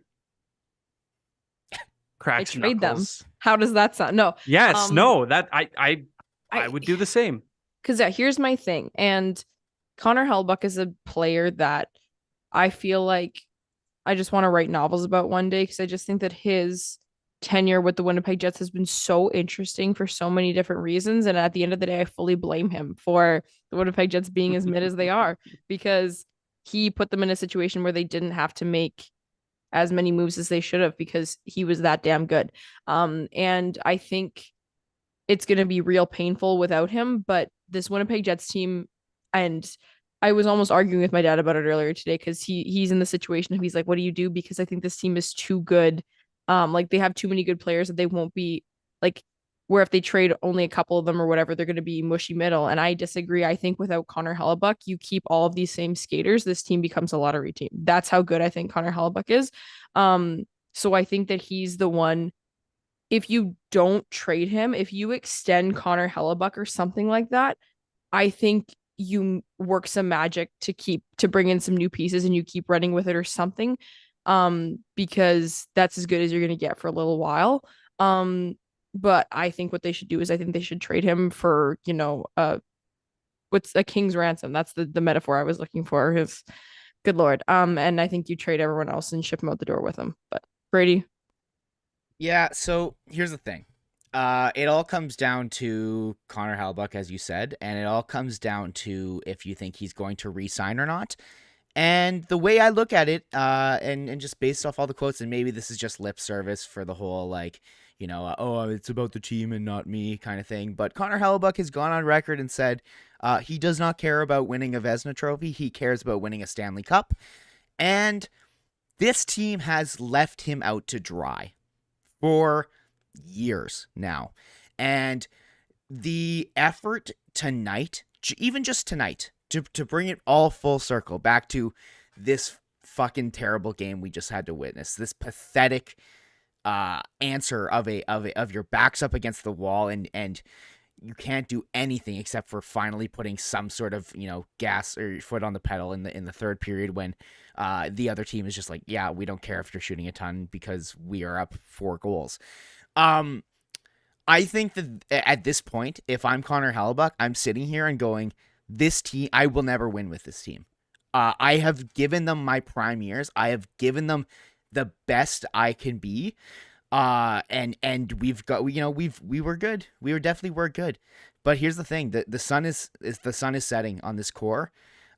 Cracks I trade knuckles. them. How does that sound? No. Yes. No. That I would do the same. Because here's my thing. And Connor Hellebuyck is a player that I feel like I just want to write novels about one day, because I just think that his tenure with the Winnipeg Jets has been so interesting for so many different reasons. And at the end of the day, I fully blame him for the Winnipeg Jets being as mid as they are, because he put them in a situation where they didn't have to make as many moves as they should have because he was that damn good. And I think it's going to be real painful without him, but this Winnipeg Jets team, and I was almost arguing with my dad about it earlier today because he's in the situation of he's like, what do you do? Because I think this team is too good. Like they have too many good players that they won't be like, where if they trade only a couple of them or whatever, they're going to be mushy middle. And I disagree. I think without Connor Hellebuyck, you keep all of these same skaters, this team becomes a lottery team. That's how good I think Connor Hellebuyck is. So I think that he's the one. If you don't trade him, if you extend Connor Hellebuyck or something like that, I think you work some magic to bring in some new pieces and you keep running with it or something. Because that's as good as you're going to get for a little while. But I think what they should do is I think they should trade him for, what's a king's ransom. That's the metaphor I was looking for. His good Lord. And I think you trade everyone else and ship him out the door with him. But Brady. Yeah, so here's the thing. It all comes down to Connor Hellebuyck, as you said, and it all comes down to if you think he's going to re-sign or not. And the way I look at it, and just based off all the quotes, and maybe this is just lip service for the whole, like, it's about the team and not me kind of thing. But Connor Hellebuyck has gone on record and said he does not care about winning a Vezina trophy. He cares about winning a Stanley Cup. And this team has left him out to dry for years now. And the effort tonight, even just tonight, to bring it all full circle back to this fucking terrible game we just had to witness, this pathetic answer of your backs up against the wall and you can't do anything except for finally putting some sort of gas or foot on the pedal in the third period when the other team is just like, yeah, we don't care if you're shooting a ton because we are up 4 goals. I think that at this point, if I'm Connor Hellebuyck, I'm sitting here and going, this team, I will never win with this team. I have given them my prime years. I have given them the best I can be. And we've got, we were good. We definitely were good. But here's the thing, the sun is setting on this core.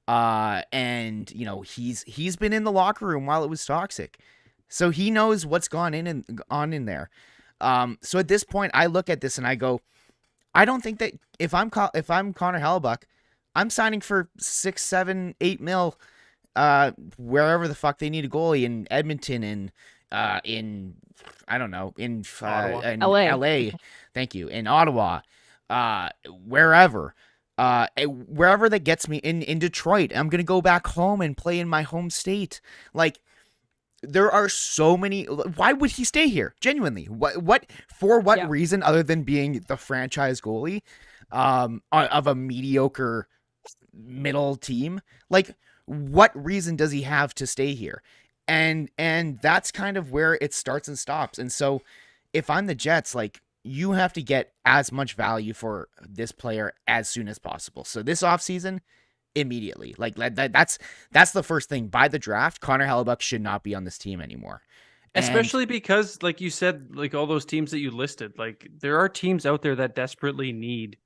And he's been in the locker room while it was toxic. So he knows what's on in there. So at this point I look at this and I go, I don't think that if I'm Connor Hellebuyck, I'm signing for 6, 7, 8 mil, wherever the fuck they need a goalie in Edmonton and, in I don't know, in LA. Thank you. In Ottawa, wherever that gets me in Detroit. I'm going to go back home and play in my home state. Like, there are so many. Why would he stay here? Genuinely, what reason other than being the franchise goalie of a mediocre middle team? Like, what reason does he have to stay here? And that's kind of where it starts and stops. And so if I'm the Jets, like, you have to get as much value for this player as soon as possible. So this offseason, immediately. Like, that's the first thing. By the draft, Connor Hellebuyck should not be on this team anymore. Especially because, like you said, like all those teams that you listed, like there are teams out there that desperately need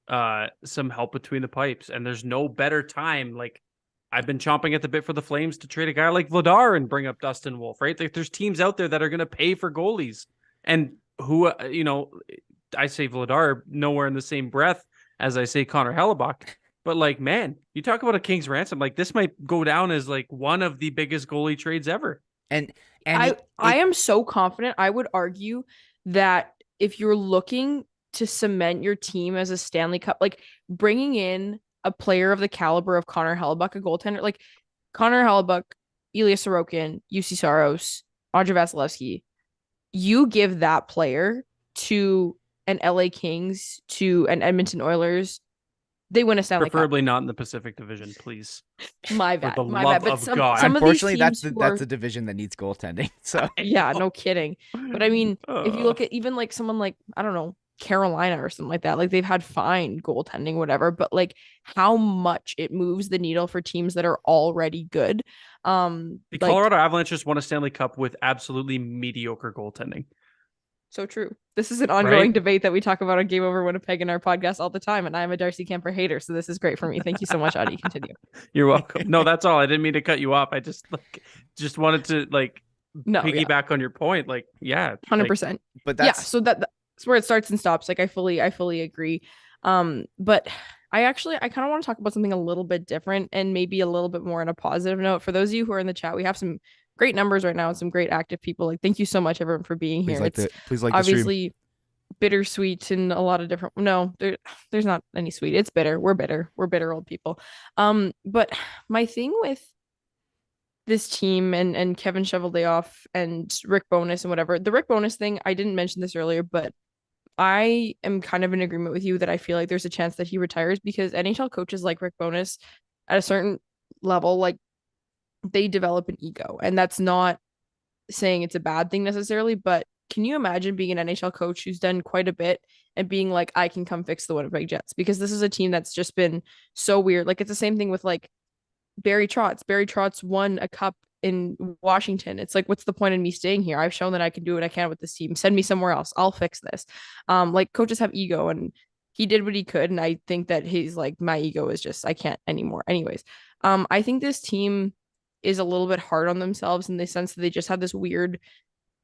some help between the pipes. And there's no better time. Like, I've been chomping at the bit for the Flames to trade a guy like Vladar and bring up Dustin Wolf, right? Like, there's teams out there that are going to pay for goalies. And who, I say Vladar nowhere in the same breath as I say Connor Hellebuyck. But, like, man, you talk about a king's ransom. Like, this might go down as like one of the biggest goalie trades ever. And I am so confident. I would argue that if you're looking to cement your team as a Stanley Cup, like bringing in a player of the caliber of Connor Hellebuyck, a goaltender, like Connor Hellebuyck, Ilya Sorokin, UC Saros, Andre Vasilevsky, you give that player to an LA Kings, to an Edmonton Oilers, they win a Stanley Cup. Preferably not in the Pacific Division, please. My bad. For the love But of God. Unfortunately, that's the division that needs goaltending. So yeah, no kidding. But I mean, if you look at even like someone like, I don't know, Carolina or something like that, like they've had fine goaltending, whatever, but like how much it moves the needle for teams that are already good. The Colorado Avalanche just won a Stanley Cup with absolutely mediocre goaltending. So true. This is an ongoing Right? debate that we talk about on Game Over Winnipeg in our podcast all the time, and I'm a Darcy Kemper hater, so this is great for me. Thank you so much, Auddie. Continue. You're welcome. No, that's all. I didn't mean to cut you off. I just wanted to No, yeah, piggyback on your point. Like, yeah, 100%. But Yeah, that's so that's where it starts and stops. Like I fully agree. But I kind of want to talk about something a little bit different and maybe a little bit more on a positive note. For those of you who are in the chat, we have some great numbers right now and some great active people. Like, thank you so much, everyone, for being here. please like the stream. Obviously bittersweet and a lot of different. No, there's not any sweet. It's bitter. We're bitter. We're bitter old people. But my thing with this team and Kevin Cheveldayoff and Rick Bowness and whatever, the Rick Bowness thing, I didn't mention this earlier, but I am kind of in agreement with you that I feel like there's a chance that he retires because NHL coaches like Rick Bowness at a certain level, like they develop an ego. And that's not saying it's a bad thing necessarily, but can you imagine being an NHL coach who's done quite a bit and being like, I can come fix the Winnipeg Jets? Because this is a team that's just been so weird. Like it's the same thing with like Barry Trotz. Barry Trotz won a cup in Washington. It's like, what's the point in me staying here? I've shown that I can do what I can with this team. Send me somewhere else. I'll fix this. Like coaches have ego and he did what he could. And I think that he's like, my ego is just, I can't anymore. Anyways, I think this team is a little bit hard on themselves in the sense that they just have this weird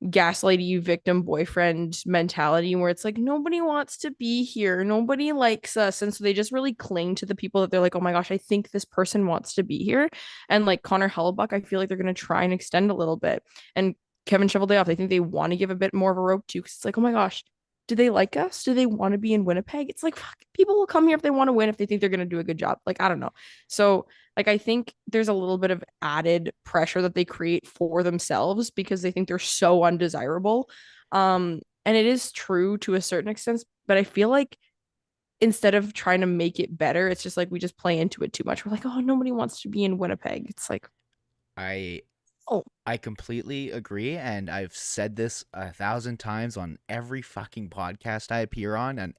gaslighty victim boyfriend mentality where it's like nobody wants to be here, nobody likes us, and so they just really cling to the people that they're like, oh my gosh, I think this person wants to be here. And like Connor Hellebuyck, I feel like they're going to try and extend a little bit, and Kevin Cheveldayoff, I think they want to give a bit more of a rope to because it's like, oh my gosh, do they like us? Do they want to be in Winnipeg? It's like, fuck, people will come here if they want to win, if they think they're going to do a good job. Like, I don't know. So like, I think there's a little bit of added pressure that they create for themselves because they think they're so undesirable. And it is true to a certain extent, but I feel like instead of trying to make it better, it's just like we just play into it too much. We're like, oh, nobody wants to be in Winnipeg. It's like, I completely agree, and I've said this 1,000 times on every fucking podcast I appear on, and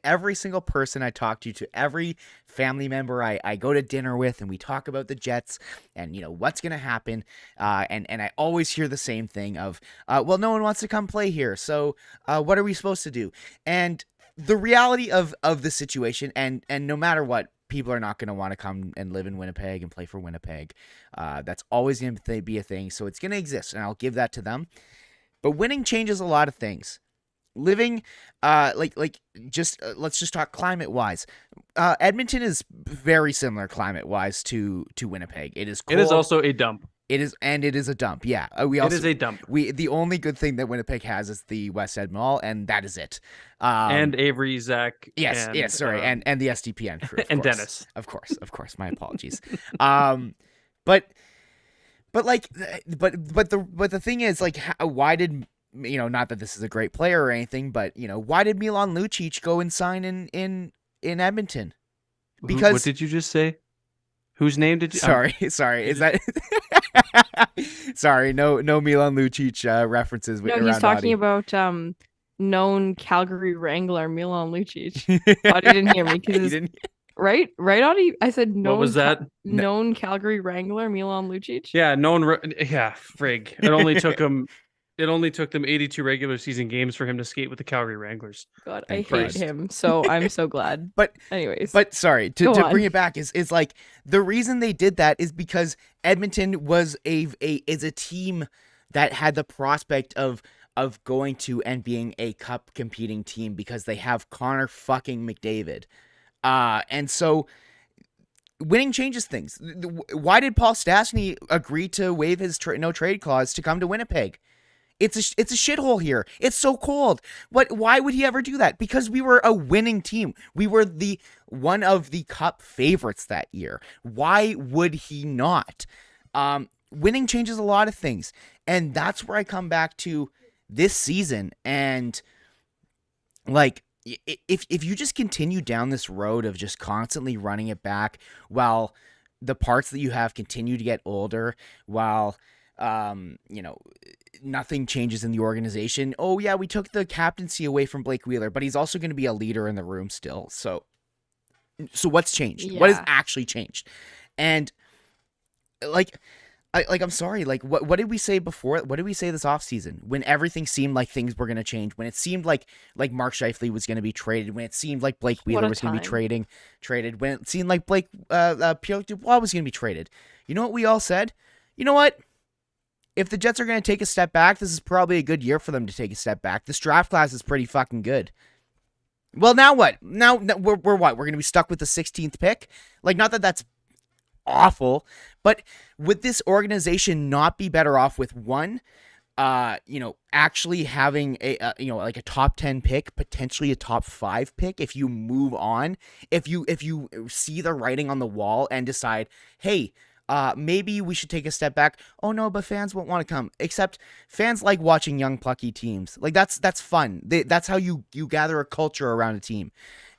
every single person I talk to every family member I go to dinner with, and we talk about the Jets and what's gonna happen, and I always hear the same thing of, well, no one wants to come play here, so what are we supposed to do? And the reality of the situation, and no matter what, people are not going to want to come and live in Winnipeg and play for Winnipeg. That's always going to be a thing. So it's going to exist, and I'll give that to them. But winning changes a lot of things. Living, let's just talk climate-wise. Edmonton is very similar climate-wise to Winnipeg. It is cold. It is also a dump. It is a dump. Yeah, it is a dump. The only good thing that Winnipeg has is the West Ed Mall, and that is it. And Avery, Zach. Yes, and, sorry, and the SDPN crew, and course. Dennis. Of course. My apologies. But the thing is, like, why did not that this is a great player or anything, but why did Milan Lucic go and sign in Edmonton? Because what did you just say? Whose name did you? Sorry. Is that? Sorry, no Milan Lucic references. No, he's talking about known Calgary Wrangler Milan Lucic. Auddie didn't hear me because right, Auddie. I said known. What was that? Known Calgary Wrangler Milan Lucic. Yeah, frig. It only took him. It only took them 82 regular season games for him to skate with the Calgary Wranglers. God, I hate him. So I'm so glad. But sorry, to bring it back is like the reason they did that is because Edmonton is a team that had the prospect of going to and being a cup competing team because they have Connor fucking McDavid. And so winning changes things. Why did Paul Stastny agree to waive his no trade clause to come to Winnipeg? It's a shithole here. It's so cold. Why would he ever do that? Because we were a winning team. We were one of the cup favorites that year. Why would he not? Winning changes a lot of things. And that's where I come back to this season. And like, if you just continue down this road of just constantly running it back while the parts that you have continue to get older, while nothing changes in the organization. Oh yeah, we took the captaincy away from Blake Wheeler, but he's also going to be a leader in the room still. So what's changed? Yeah. What has actually changed? And like, I'm sorry. Like, what did we say before? What did we say this offseason when everything seemed like things were going to change? When it seemed like Mark Scheifele was going to be traded? When it seemed like Blake Wheeler was going to be traded? When it seemed like Pierre-Luc Dubois was going to be traded? You know what we all said? You know what? If the Jets are going to take a step back, this is probably a good year for them to take a step back. This draft class is pretty fucking good. Well, now what? Now we're what? We're going to be stuck with the 16th pick? Like, not that that's awful, but would this organization not be better off with one, actually having a like a top 10 pick, potentially a top 5 pick if you move on, if you see the writing on the wall and decide, hey, maybe we should take a step back. Oh no, but fans won't want to come. Except fans like watching young plucky teams. Like that's fun. That's how you gather a culture around a team.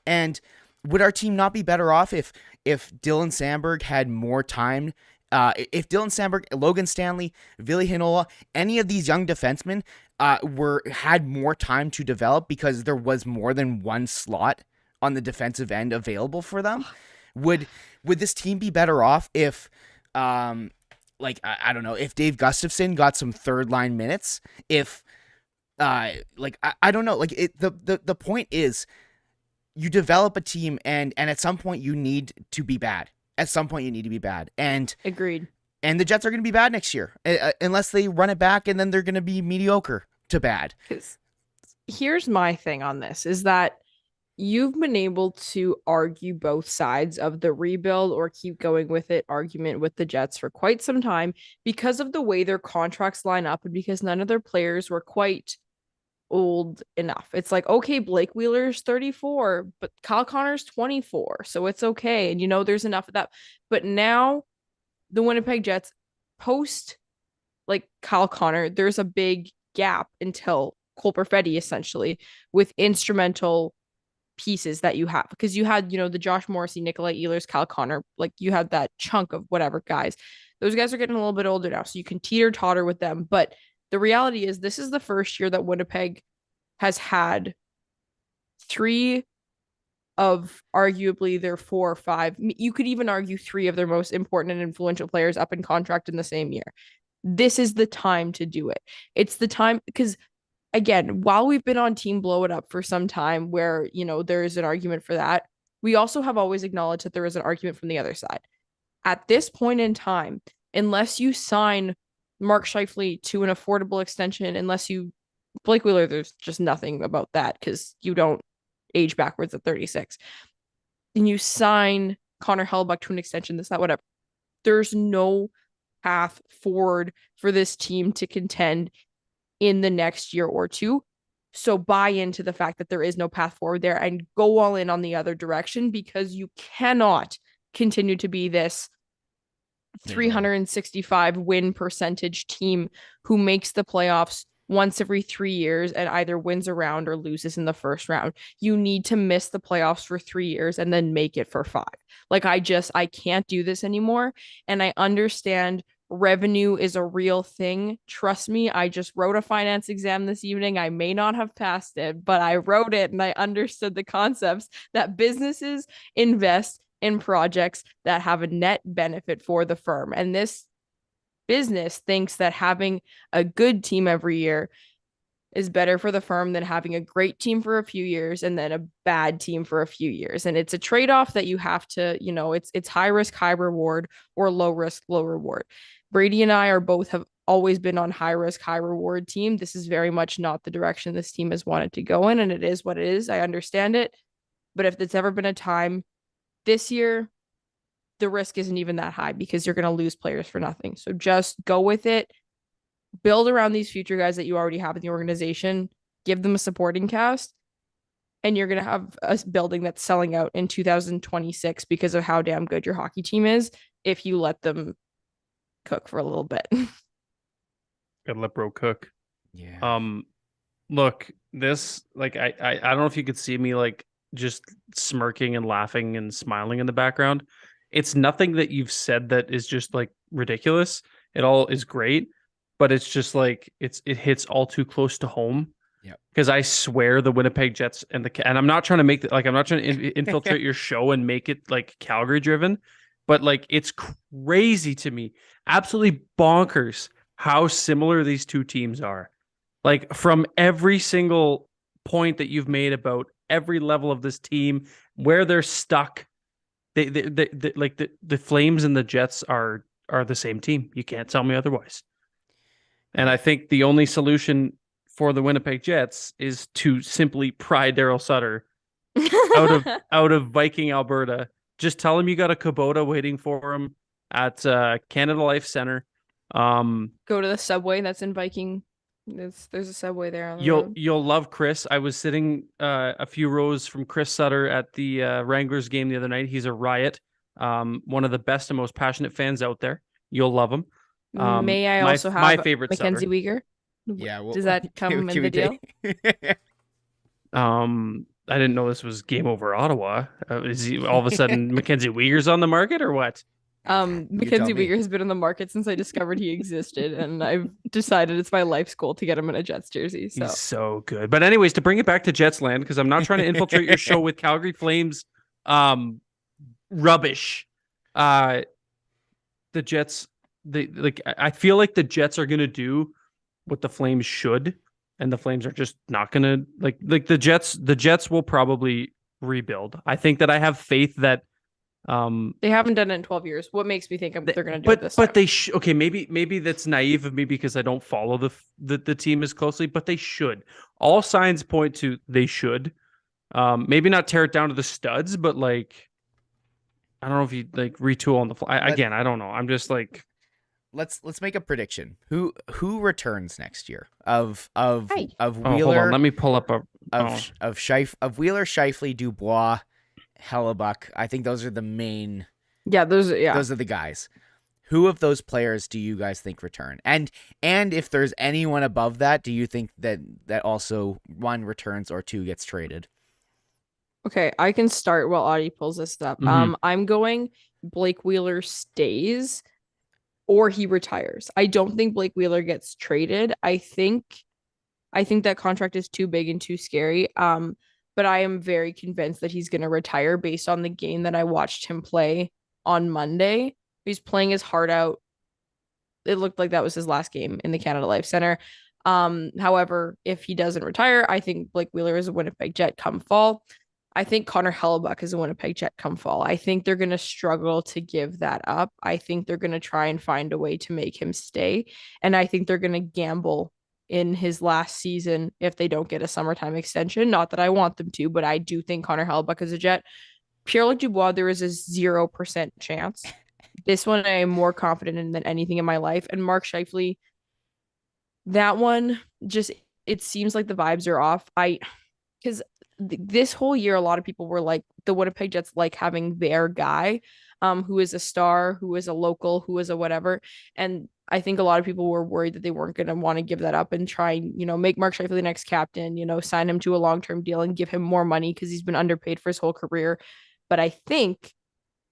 And would our team not be better off if Dylan Sandberg had more time? If Dylan Sandberg, Logan Stanley, Ville Heinola, any of these young defensemen had more time to develop because there was more than one slot on the defensive end available for them? Would this team be better off if I don't know, if Dave Gustafsson got some third line minutes? If I don't know, like the point is, you develop a team and at some point you need to be bad. At some point you need to be bad. And agreed. And the Jets are going to be bad next year unless they run it back, and then they're going to be mediocre to bad. Here's my thing on this is that you've been able to argue both sides of the rebuild or keep going with it argument with the Jets for quite some time because of the way their contracts line up and because none of their players were quite old enough. It's like, okay, Blake Wheeler's 34, but Kyle Connor's 24, so it's okay. And there's enough of that. But now the Winnipeg Jets post like Kyle Connor, there's a big gap until Cole Perfetti essentially with instrumental pieces that you have, because you had, the Josh Morrissey, Nikolai Ehlers, Kyle Connor, like you had that chunk of whatever guys. Those guys are getting a little bit older now, so you can teeter-totter with them. But the reality is this is the first year that Winnipeg has had 3 of arguably their 4 or 5. You could even argue 3 of their most important and influential players up in contract in the same year. This is the time to do it. It's the time because, again, while we've been on Team Blow It Up for some time where, there is an argument for that, we also have always acknowledged that there is an argument from the other side. At this point in time, unless you sign Mark Scheifele to an affordable extension, Blake Wheeler, there's just nothing about that because you don't age backwards at 36. And you sign Connor Hellebuyck to an extension, that, whatever. There's no path forward for this team to contend in the next year or two. So buy into the fact that there is no path forward there and go all in on the other direction, because you cannot continue to be this 365 win percentage team who makes the playoffs once every 3 years and either wins a round or loses in the first round. You need to miss the playoffs for 3 years and then make it for 5. Like I can't do this anymore. And I understand revenue is a real thing. Trust me, I just wrote a finance exam this evening. I may not have passed it, but I wrote it and I understood the concepts that businesses invest in projects that have a net benefit for the firm. And this business thinks that having a good team every year is better for the firm than having a great team for a few years and then a bad team for a few years. And it's a trade-off that you have to, it's high risk, high reward, or low risk, low reward. Brady and I have always been on high risk, high reward team. This is very much not the direction this team has wanted to go in, and it is what it is. I understand it. But if it's ever been a time this year, the risk isn't even that high because you're going to lose players for nothing. So just go with it. Build around these future guys that you already have in the organization. Give them a supporting cast. And you're going to have a building that's selling out in 2026 because of how damn good your hockey team is if you let them cook for a little bit. Gotta let bro cook. Yeah. Look, this, like, I don't know if you could see me, like, just smirking and laughing and smiling in the background. It's nothing that you've said that is just like ridiculous. It all is great, but it's just like it hits all too close to home. Yeah. Because I swear the Winnipeg Jets and I'm not trying to make I'm not trying to infiltrate your show and make it like Calgary driven, but like it's crazy to me, absolutely bonkers how similar these two teams are. Like from every single point that you've made about every level of this team, where they're stuck, they like the Flames and the Jets are the same team. You can't tell me otherwise. And I think the only solution for the Winnipeg Jets is to simply pry Daryl Sutter out of Viking, Alberta. Just tell him you got a Kubota waiting for him at Canada Life Center. Go to the subway that's in Viking. There's a subway there on the road. You'll love Chris. I was sitting a few rows from Chris Sutter at the Wranglers game the other night. He's a riot. One of the best and most passionate fans out there. You'll love him. May I also have my favorite Mackenzie Sutter. Weegar? Yeah, well, Does that come in the deal? I didn't know this was Game Over Ottawa. Is he all of a sudden Mackenzie Weegar's on the market or what? Mackenzie Weegar has been on the market since I discovered he existed, and I've decided it's my life's goal to get him in a Jets jersey. So. He's so good. But anyways, to bring it back to Jets land, because I'm not trying to infiltrate your show with Calgary Flames rubbish. The Jets, I feel like the Jets are gonna do what the Flames should, and the Flames are just not gonna like the Jets. The Jets will probably rebuild. I think that I have faith that they haven't done it in 12 years. What makes me think they're going to do it this time? But they okay, maybe that's naive of me because I don't follow the team as closely, but they should. All signs point to they should. Maybe not tear it down to the studs, but like I don't know if you like retool on the fly. Again, I don't know. I'm just like let's make a prediction. Who returns next year of Wheeler? Hold on, let me pull up of Wheeler, Scheifele, Dubois, Hellebuyck. I think those are the main. Yeah, those are the guys. Who of those players do you guys think return? And if there's anyone above that, do you think that also one returns or two gets traded? Okay, I can start while Auddie pulls this up. Mm-hmm. I'm going Blake Wheeler stays or he retires. I don't think Blake Wheeler gets traded. I think that contract is too big and too scary. But I am very convinced that he's going to retire based on the game that I watched him play on Monday. He's playing his heart out. It looked like that was his last game in the Canada Life Center. However, if he doesn't retire, I think Blake Wheeler is a Winnipeg Jet come fall. I think Connor Hellebuyck is a Winnipeg Jet come fall. I think they're going to struggle to give that up. I think they're going to try and find a way to make him stay. And I think they're going to gamble in his last season if they don't get a summertime extension. Not that I want them to, but I do think Connor Hellebuyck is a Jet. Pierre-Luc Dubois, there is a 0% chance. This one I am more confident in than anything in my life. And Mark Scheifele, that one just, it seems like the vibes are off. Because this whole year, a lot of people were like, the Winnipeg Jets like having their guy, who is a star, who is a local, who is a whatever. And I think a lot of people were worried that they weren't going to want to give that up and try and, make Mark Scheifele the next captain, sign him to a long-term deal and give him more money because he's been underpaid for his whole career. But I think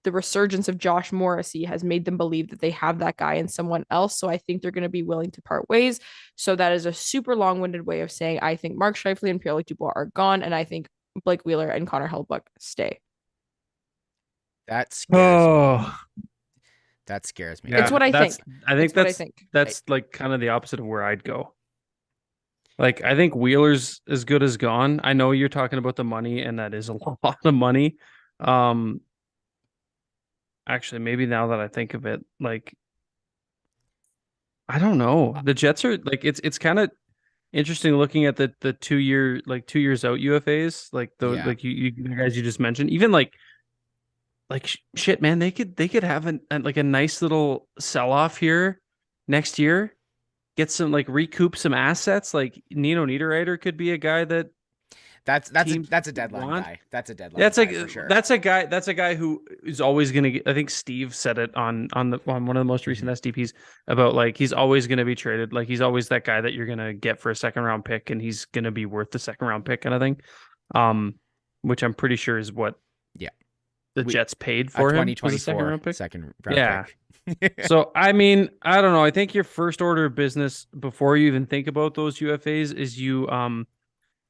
the resurgence of Josh Morrissey has made them believe that they have that guy in someone else. So I think they're going to be willing to part ways. So that is a super long-winded way of saying I think Mark Scheifele and Pierre-Luc Dubois are gone, and I think Blake Wheeler and Connor Hellebuyck stay. That scares me. That scares me. Yeah, it's what I think. That's like kind of the opposite of where I'd go. Like, I think Wheeler's as good as gone. I know you're talking about the money, and that is a lot of money. Actually, maybe now that I think of it, like, I don't know. The Jets are like, it's kind of interesting looking at the 2 year, like 2 years out UFAs, like those, like you guys you just mentioned, even like shit, man, they could have a nice little sell off here next year, get some recoup some assets. Like Nino Niederreiter could be a guy that's a deadline guy. That's a deadline. That's guy for sure. That's a guy who is always going to get. I think Steve said it on one of the most recent SDPs about he's always going to be traded. Like he's always that guy that you're going to get for a second round pick, and he's going to be worth the second round pick kind of thing. Which I'm pretty sure is what the Jets paid for him. 2024 second round pick. Second round pick. So I mean, I don't know. I think your first order of business before you even think about those UFAs is you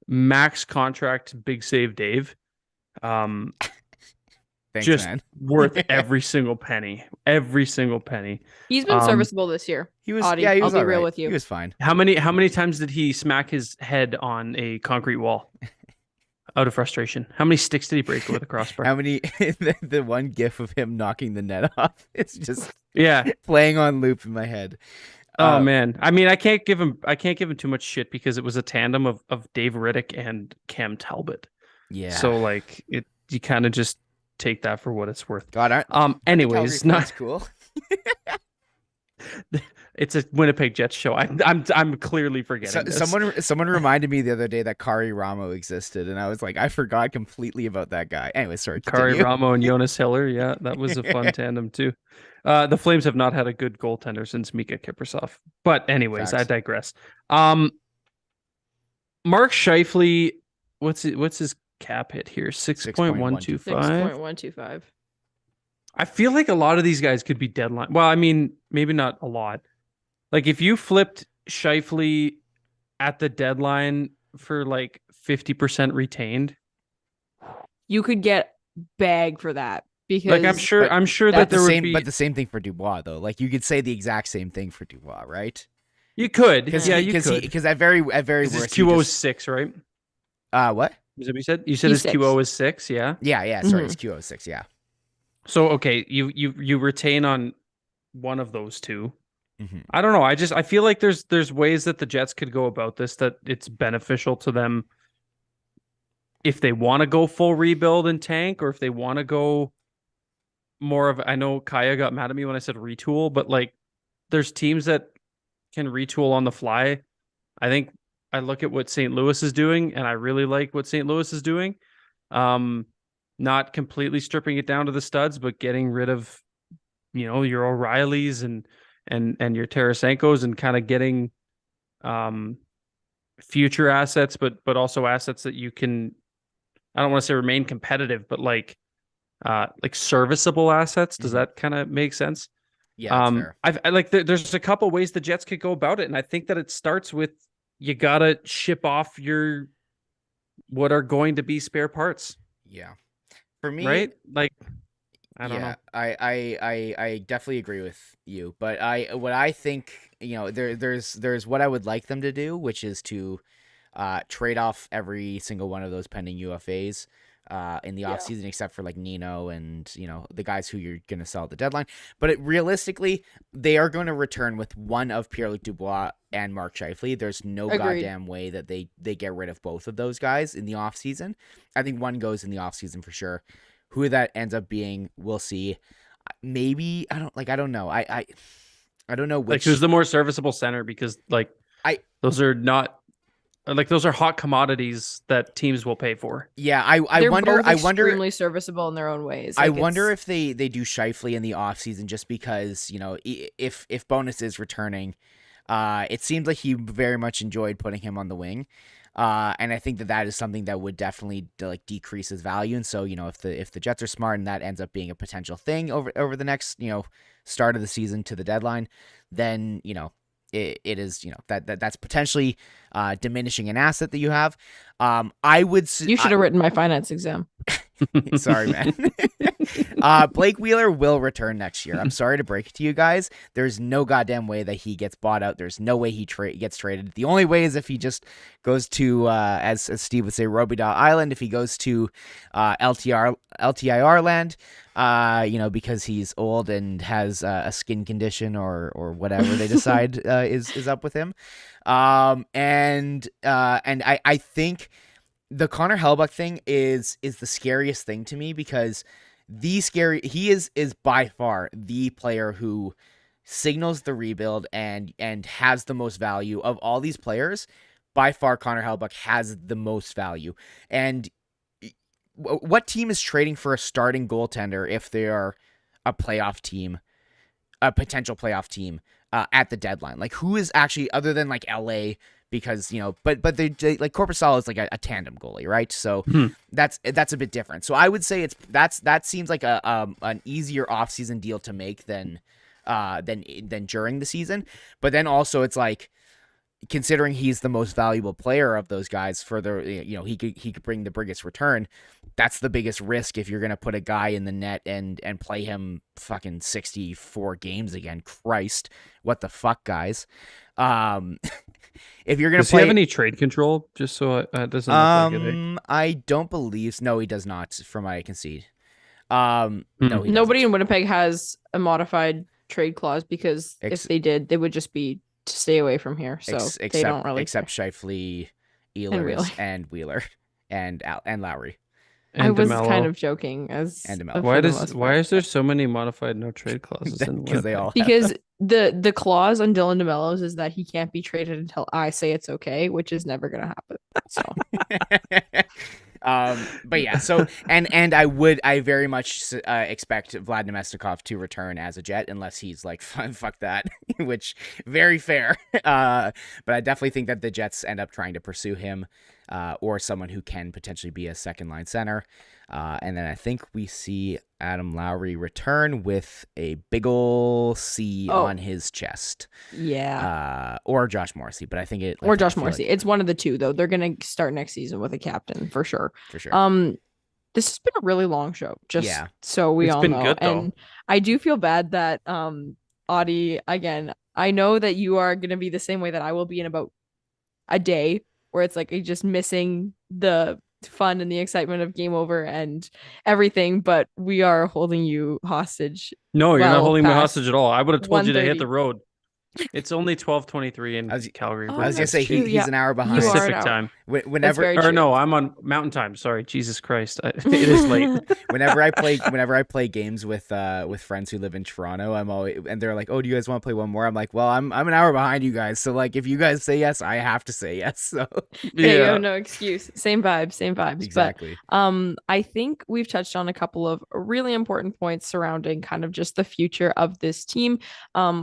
max contract Big Save Dave. There Thanks, just man. worth every single penny. Every single penny. He's been serviceable this year. He was, Auddie, yeah, he was I'll be all real right. with you. He was fine. How many times did he smack his head on a concrete wall out of frustration? How many sticks did he break with a crossbar? How many? The one gif of him knocking the net off. It's just Yeah. playing on loop in my head. Oh man. I mean, I can't give him too much shit because it was a tandem of Dave Riddick and Cam Talbot. Yeah. So like you kind of just take that for what it's worth. God, anyways, not cool. It's a Winnipeg Jets show. I'm clearly forgetting this. Someone reminded me the other day that Kari Ramo existed, and I was like, I forgot completely about that guy. Anyway, sorry. Kari Ramo and Jonas Hiller. Yeah, that was a fun tandem too. The Flames have not had a good goaltender since Mika Kiprasov. But anyways, Facts. I digress. Mark Scheifele, what's his cap hit here? 6.125. 6.125. I feel like a lot of these guys could be deadline. Well, I mean, maybe not a lot. Like if you flipped Scheifele at the deadline for like 50% retained, You could get bag for that because like I'm sure that there would be. But the same thing for Dubois, though. Like you could say the exact same thing for Dubois, right? You could, Because you could. Because at very His worst, QO is 6, right? what? Is that what you said? You said He's his 6. QO is 6, yeah. Yeah. Sorry, it's QO6. Yeah. So okay, you retain on one of those two. Mm-hmm. I don't know. I feel like there's ways that the Jets could go about this that it's beneficial to them if they want to go full rebuild and tank, or if they want to go more of. I know Kaya got mad at me when I said retool, but like there's teams that can retool on the fly. I think I look at what St. Louis is doing, and I really like what St. Louis is doing. Not completely stripping it down to the studs, but getting rid of, your O'Reillys and your Tarasenkos and kind of getting future assets, but also assets that you can, I don't want to say remain competitive, but like serviceable assets. Does that kind of make sense? Yeah, that's fair. I like there's a couple ways the Jets could go about it, and I think that it starts with you gotta ship off what are going to be spare parts. Yeah. For me, right? Like, I don't know. I definitely agree with you, but what I think, there's what I would like them to do, which is to trade off every single one of those pending UFAs in the offseason, except for like Nino and the guys who you're going to sell at the deadline. But realistically, they are going to return with one of Pierre-Luc Dubois and Mark Scheifele. There's no Agreed. goddamn way that they get rid of both of those guys in the offseason. I think one goes in the offseason for sure. Who that ends up being, we'll see. Maybe I don't know. I don't know which. Like who's the more serviceable center, because like those are not like those are hot commodities that teams will pay for. Yeah, I wonder extremely serviceable in their own ways. I wonder if they do Scheifele in the offseason just because, if Bowness is returning, it seems like he very much enjoyed putting him on the wing. And I think that is something that would definitely decrease his value. And so, if the Jets are smart and that ends up being a potential thing over the next, start of the season to the deadline, then, it is, that's potentially diminishing an asset that you have. I would you should have written my finance exam. Sorry, man. Blake Wheeler will return next year. I'm sorry to break it to you guys. There's no goddamn way that he gets bought out. There's no way he gets traded. The only way is if he just goes to, as Steve would say, Robidaw Island. If he goes to LTIR land, because he's old and has a skin condition or whatever they decide is up with him. And I think the Connor Hellebuyck thing is the scariest thing to me, because he is by far the player who signals the rebuild and has the most value of all these players. By far, Connor Hellebuyck has the most value. And what team is trading for a starting goaltender if they are a playoff team, a potential playoff team at the deadline? Like, who is actually, other than like LA? Because but they like Korpisalo is like a tandem goalie, right? So that's a bit different. So I would say that seems like an easier offseason deal to make than during the season. But then also it's like, considering he's the most valuable player of those guys for the, he could bring the biggest return. That's the biggest risk if you're going to put a guy in the net and play him fucking 64 games again. Christ, what the fuck, guys? If you're going to Does play, he have any trade control? Just so it doesn't look like it. I don't believe. No, he does not, from what I can see. No, he Nobody doesn't. in Winnipeg has a modified trade clause because if they did, they would just be to stay away from here. So they don't really except Scheifele, Ehlers, and Wheeler, and Lowry. I was DeMello. kind of joking as And DeMello. Why is there so many modified no trade clauses in Because they Winnipeg? all because the clause on Dylan DeMello's is that he can't be traded until I say it's okay, which is never gonna happen. So but yeah, so and I very much expect Vlad Nemestikov to return as a Jet unless he's like fuck that, which very fair. But I definitely think that the Jets end up trying to pursue him, or someone who can potentially be a second line center. And then I think we see Adam Lowry return with a big ol' C on his chest. yeah, Or Josh Morrissey, but I think it or Josh Morrissey. It's one of the two though. They're gonna start next season with a captain for sure. For sure. This has been a really long show. Just Yeah. so we It's all been know, good, though. and I do feel bad that Auddie, again, I know that you are gonna be the same way that I will be in about a day, where it's like you're just missing the fun and the excitement of game over and everything, but we are holding you hostage. No, you're not well holding me past hostage at all. I would have told you to hit 1:30. the road. It's only 12:23 in Calgary. Oh, I was gonna that's say true, he's yeah. an hour behind. You are Pacific an hour. time. Whenever very Or true. no, I'm on Mountain Time. Sorry, Jesus Christ, it is late. whenever I play games with friends who live in Toronto, I'm always, and they're like, "Oh, do you guys want to play one more?" I'm like, "Well, I'm an hour behind you guys, so like if you guys say yes, I have to say yes." So Yeah, you have no excuse. Same vibes. exactly. But I think we've touched on a couple of really important points surrounding kind of just the future of this team,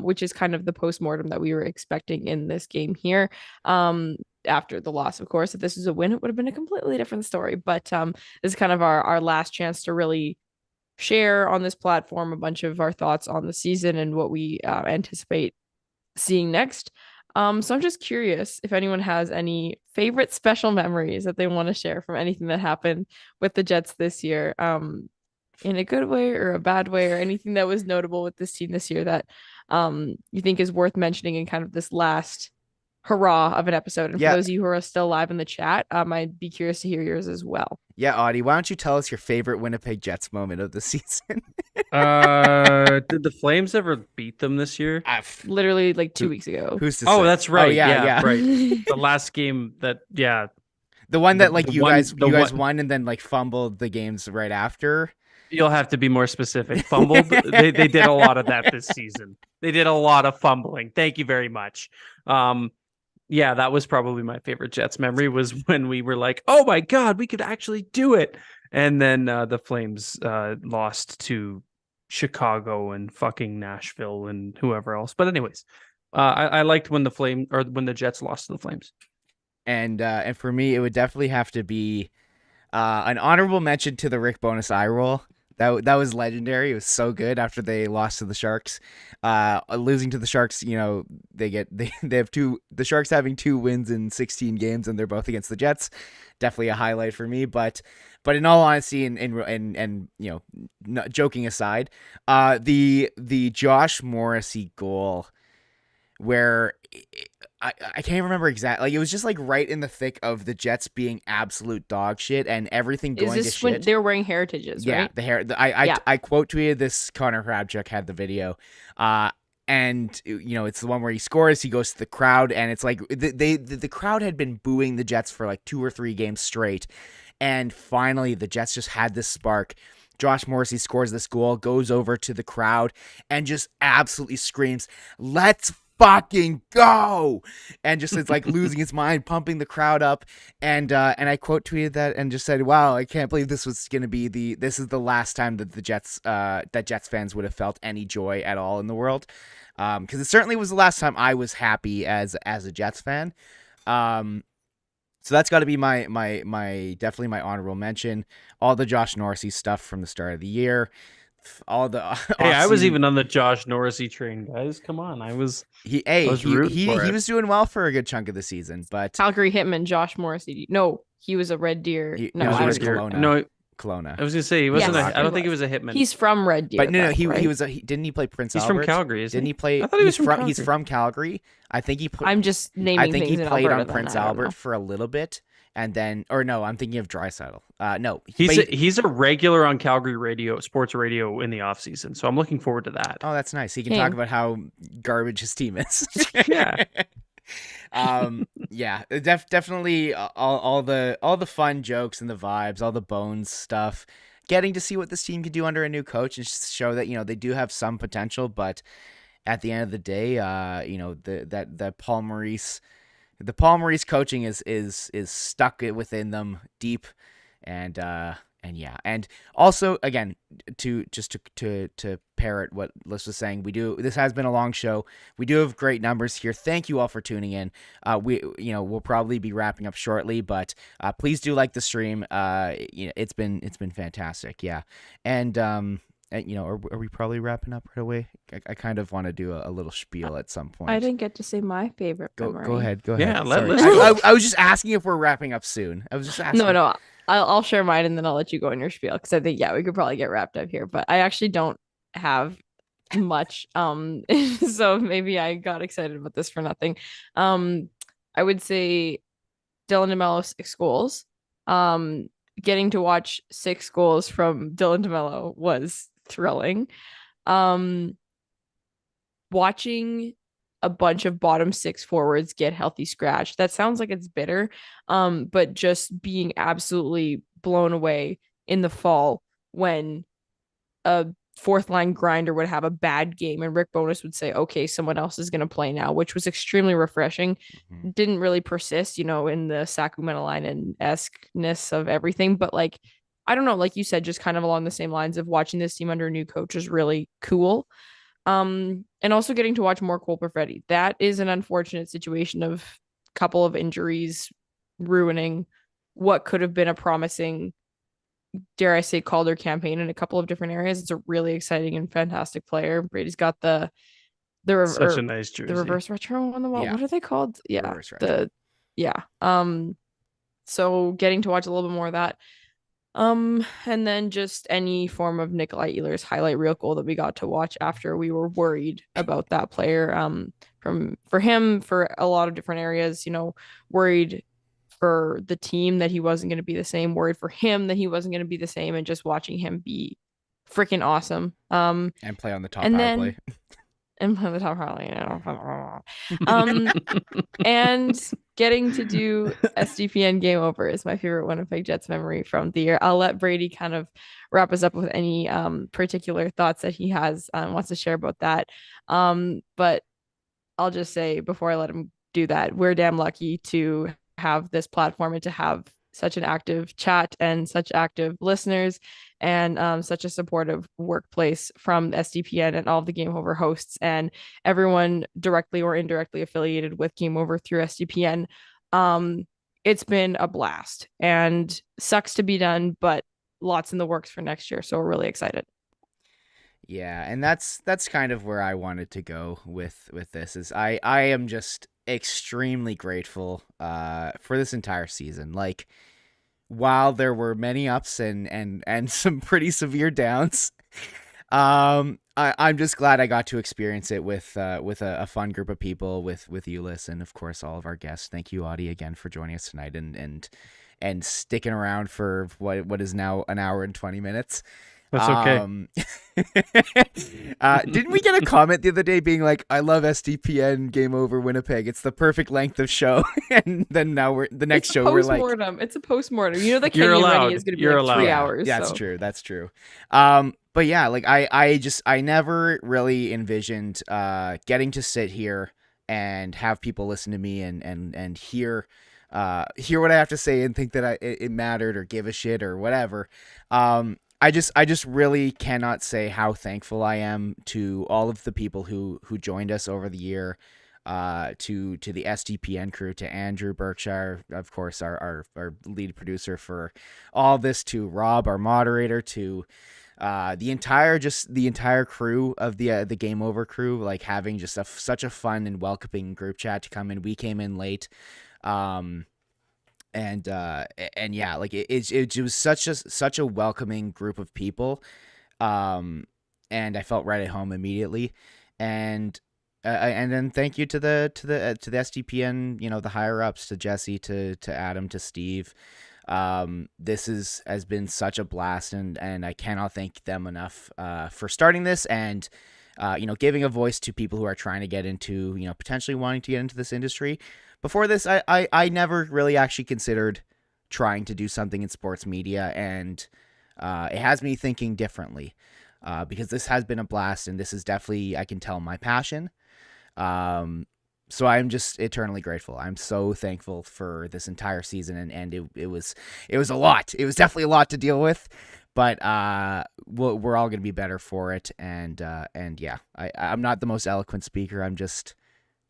which is kind of the postmortem that we were expecting in this game here. After the loss, of course, if this was a win, it would have been a completely different story. But this is kind of our last chance to really share on this platform a bunch of our thoughts on the season and what we anticipate seeing next. So I'm just curious if anyone has any favorite special memories that they want to share from anything that happened with the Jets this year, in a good way or a bad way, or anything that was notable with this team this year that you think is worth mentioning in kind of this last hurrah of an episode. And Yeah. for those of you who are still live in the chat, I'd be curious to hear yours as well. Yeah, Auddie, why don't you tell us your favorite Winnipeg Jets moment of the season? Did the Flames ever beat them this year? Literally like 2 weeks ago. Who's to Oh, say? that's right. yeah. right. The last game that, The one that like The you one- guys the one- won and then like fumbled the games right after. you'll have to be more specific. Fumbled. they did a lot of that this season. They did a lot of fumbling. Thank you very much. Yeah, that was probably my favorite Jets memory, was when we were like, oh my God, we could actually do it. And then the Flames lost to Chicago and fucking Nashville and whoever else. But anyways, I liked when the Jets lost to the Flames. And for me, it would definitely have to be an honorable mention to the Rick Bowness eye roll. That was legendary. It was so good after they lost to the Sharks. Losing to the Sharks, they have the Sharks having 2 wins in 16 games, and they're both against the Jets. Definitely a highlight for me. But in all honesty, and not joking aside, the Josh Morrissey goal, where I can't remember exactly. Like, it was just like right in the thick of the Jets being absolute dog shit and everything going Is to this when shit. they were wearing heritages, Yeah, right? the hair. I quote tweeted this. Connor Hrabchuk had the video, and it's the one where he scores. He goes to the crowd, and it's like the crowd had been booing the Jets for like 2 or 3 games straight, and finally the Jets just had this spark. Josh Morrissey scores this goal, goes over to the crowd, and just absolutely screams, "Let's fucking go!" And just is like losing his mind, pumping the crowd up. And I quote tweeted that and just said, "Wow, I can't believe this was gonna be this is the last time that the Jets Jets fans would have felt any joy at all in the world." Because it certainly was the last time I was happy as a Jets fan. So that's got to be my definitely my honorable mention. All the Josh Morrissey stuff from the start of the year. all the Hey, I was off-season- even on the Josh Norrisy train, guys. Come on, I was he rooting for he it. was doing well for a good chunk of the season, but Calgary Hitman, Josh Morrissey. No, he was a Red Deer. He no, was I a don't Red know. Deer. Kelowna. No, Kelowna. I was gonna say he wasn't. Yes, I don't he think he was. was a hitman. He's from Red Deer. But no, though, he right? was didn't he play Prince He's Albert? from Calgary, isn't Didn't he? he play? I thought he was from He's Calgary. from Calgary. I think he played. I'm just naming I think things he in played Alberta on then, Prince I don't Albert know. for a little bit, and then no, I'm thinking of Draisaitl. No, He's a regular on Calgary radio, sports radio in the off season. So I'm looking forward to that. Oh, that's nice. He can King. talk about how garbage his team is. Yeah. Yeah, definitely all the fun jokes and the vibes, all the bones stuff. Getting to see what this team can do under a new coach and show that they do have some potential, but at the end of the day, the Paul Maurice coaching is stuck within them deep, and yeah, and also again to parrot what Lyss was saying, this has been a long show. We do have great numbers here. Thank you all for tuning in. We'll probably be wrapping up shortly, but please do like the stream. It's been fantastic. Yeah, and are we probably wrapping up right away? I kind of want to do a little spiel at some point. I didn't get to say my favorite Go memory. ahead. Yeah, Sorry. let's- I was just asking if we're wrapping up soon. I was just asking. No. I'll share mine and then I'll let you go on your spiel because I think we could probably get wrapped up here. But I actually don't have much. So maybe I got excited about this for nothing. I would say Dylan DeMello 6 goals. Getting to watch 6 goals from Dylan DeMello was thrilling. Watching a bunch of bottom 6 forwards get healthy scratch. That sounds like it's bitter. But just being absolutely blown away in the fall when a 4th line grinder would have a bad game and Rick Bowness would say, okay, someone else is going to play now, which was extremely refreshing. Mm-hmm. Didn't really persist, in the Sakumalainen-esque-ness of everything. But I don't know, like you said, just kind of along the same lines of watching this team under a new coach is really cool. And also getting to watch more Cole Perfetti. That is an unfortunate situation of a couple of injuries ruining what could have been a promising, dare I say, Calder campaign in a couple of different areas. It's a really exciting and fantastic player. Brady's got the Such a nice jersey. the reverse retro on the wall. Yeah. What are they called? Yeah. Reverse retro. So getting to watch a little bit more of that. And then just any form of Nikolai Ehlers highlight reel goal that we got to watch after we were worried about that player. For him, for a lot of different areas, worried for the team that he wasn't going to be the same, worried for him that he wasn't going to be the same, and just watching him be freaking awesome. And play on the top and power then- play. And play the top probably. And getting to do SDPN Game Over is my favorite Winnipeg Jets memory from the year. I'll let Brady kind of wrap us up with any particular thoughts that he has wants to share about that. But I'll just say before I let him do that, we're damn lucky to have this platform and to have such an active chat and such active listeners and such a supportive workplace from SDPN and all of the Game Over hosts and everyone directly or indirectly affiliated with Game Over through SDPN. It's been a blast and sucks to be done, but lots in the works for next year. So we're really excited. Yeah, and that's kind of where I wanted to go with this. Is I am just extremely grateful for this entire season. Like, while there were many ups and some pretty severe downs, I'm just glad I got to experience it with a fun group of people, with you, Lyss, and of course all of our guests. Thank you, Auddie, again for joining us tonight and sticking around for what is now an hour and 20 minutes. That's okay. Didn't we get a comment the other day being like, I love SDPN Game Over Winnipeg. It's the perfect length of show. And then now the next show we're like, it's a postmortem. The You're Kenyan allowed. Ready is going to be You're like 3 allowed. hours. Yeah, so. that's true. But yeah, like I never really envisioned getting to sit here and have people listen to me and hear what I have to say and think that it mattered or give a shit or whatever. I just really cannot say how thankful I am to all of the people who joined us over the year, to the SDPN crew, to Andrew Berkshire, of course, our lead producer for all this, to Rob, our moderator, to the entire crew of the Game Over crew, like having just such a fun and welcoming group chat to come in. We came in late, and yeah, like it was such a welcoming group of people, and I felt right at home immediately, and then thank you to the SDPN, the higher ups, to Jesse, to Adam, to Steve. This has been such a blast, and I cannot thank them enough for starting this, and giving a voice to people who are trying to get into, potentially wanting to get into this industry. Before this, I never really actually considered trying to do something in sports media, and it has me thinking differently, because this has been a blast, and this is definitely, I can tell, my passion. So I'm just eternally grateful. I'm so thankful for this entire season, and it was a lot. It was definitely a lot to deal with, but we're all gonna be better for it. And yeah, I'm not the most eloquent speaker. I'm just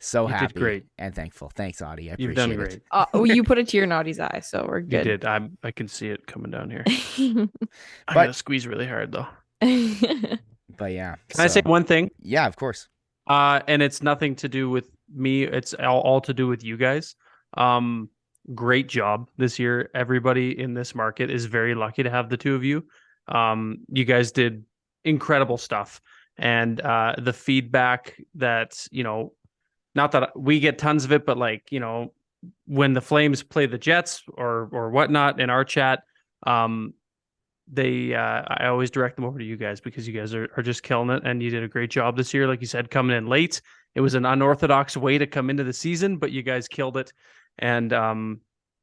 so happy did great. And thankful. Thanks, Auddie. I You've appreciate done great. it. You put a tear in Audie's eye, so we're good. You did. I can see it coming down here. I But- gotta squeeze really hard though. But yeah, Can I say one thing? Yeah, of course. And it's nothing to do with me. It's all to do with you guys. Great job this year. Everybody in this market is very lucky to have the two of you. You guys did incredible stuff. And the feedback that, not that we get tons of it, but like, when the Flames play the Jets or whatnot in our chat, I always direct them over to you guys, because you guys are just killing it, and you did a great job this year. Like you said, coming in late, it was an unorthodox way to come into the season, but you guys killed it. And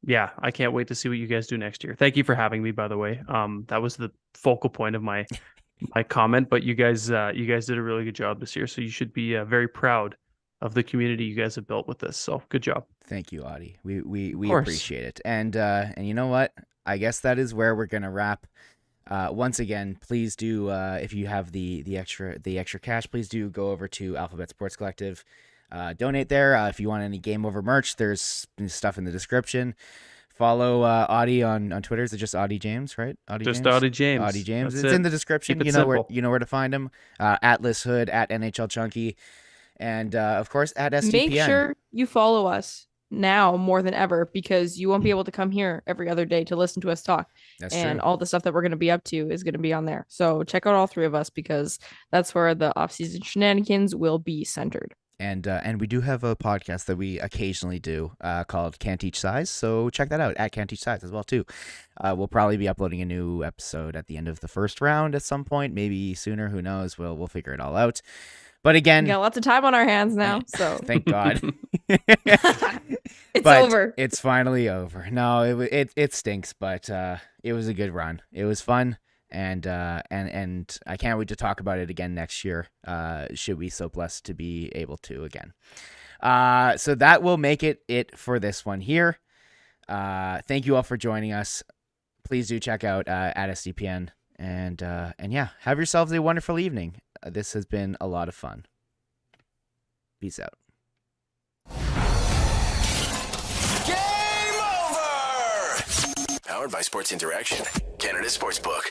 yeah, I can't wait to see what you guys do next year. Thank you for having me, by the way. That was the focal point of my comment, but you guys did a really good job this year, so you should be very proud of the community you guys have built with this. So good job. Thank you, Auddie. We appreciate it. And you know what? I guess that is where we're gonna wrap. Once again, please do, if you have the extra cash, please do go over to Alphabet Sports Collective, donate there. If you want any Game Over merch, there's stuff in the description. Follow Auddie on Twitter. Is it just Auddie James, right? Auddie James. Auddie James. That's It's it. in the description. Keep it You know where to find him. At Lyss Hood, at NHL Chunky, and of course at SDPN. Make sure you follow us now more than ever, because you won't be able to come here every other day to listen to us talk. That's and true. all the stuff that we're going to be up to is going to be on there. So check out all three of us, because that's where the off-season shenanigans will be centered. And we do have a podcast that we occasionally do called Can't Teach Size. So check that out at Can't Teach Size as well too. We'll probably be uploading a new episode at the end of the first round at some point, maybe sooner. Who knows? We'll figure it all out. But again, We got lots of time on our hands now, so thank God. it's But over. It's finally over. No, it stinks, but it was a good run. It was fun, and I can't wait to talk about it again next year. Should we so blessed to be able to again. So that will make it for this one here. Thank you all for joining us. Please do check out at SDPN, and yeah, have yourselves a wonderful evening. This has been a lot of fun. Peace out. Game over! Powered by Sports Interaction, Canada Sportsbook.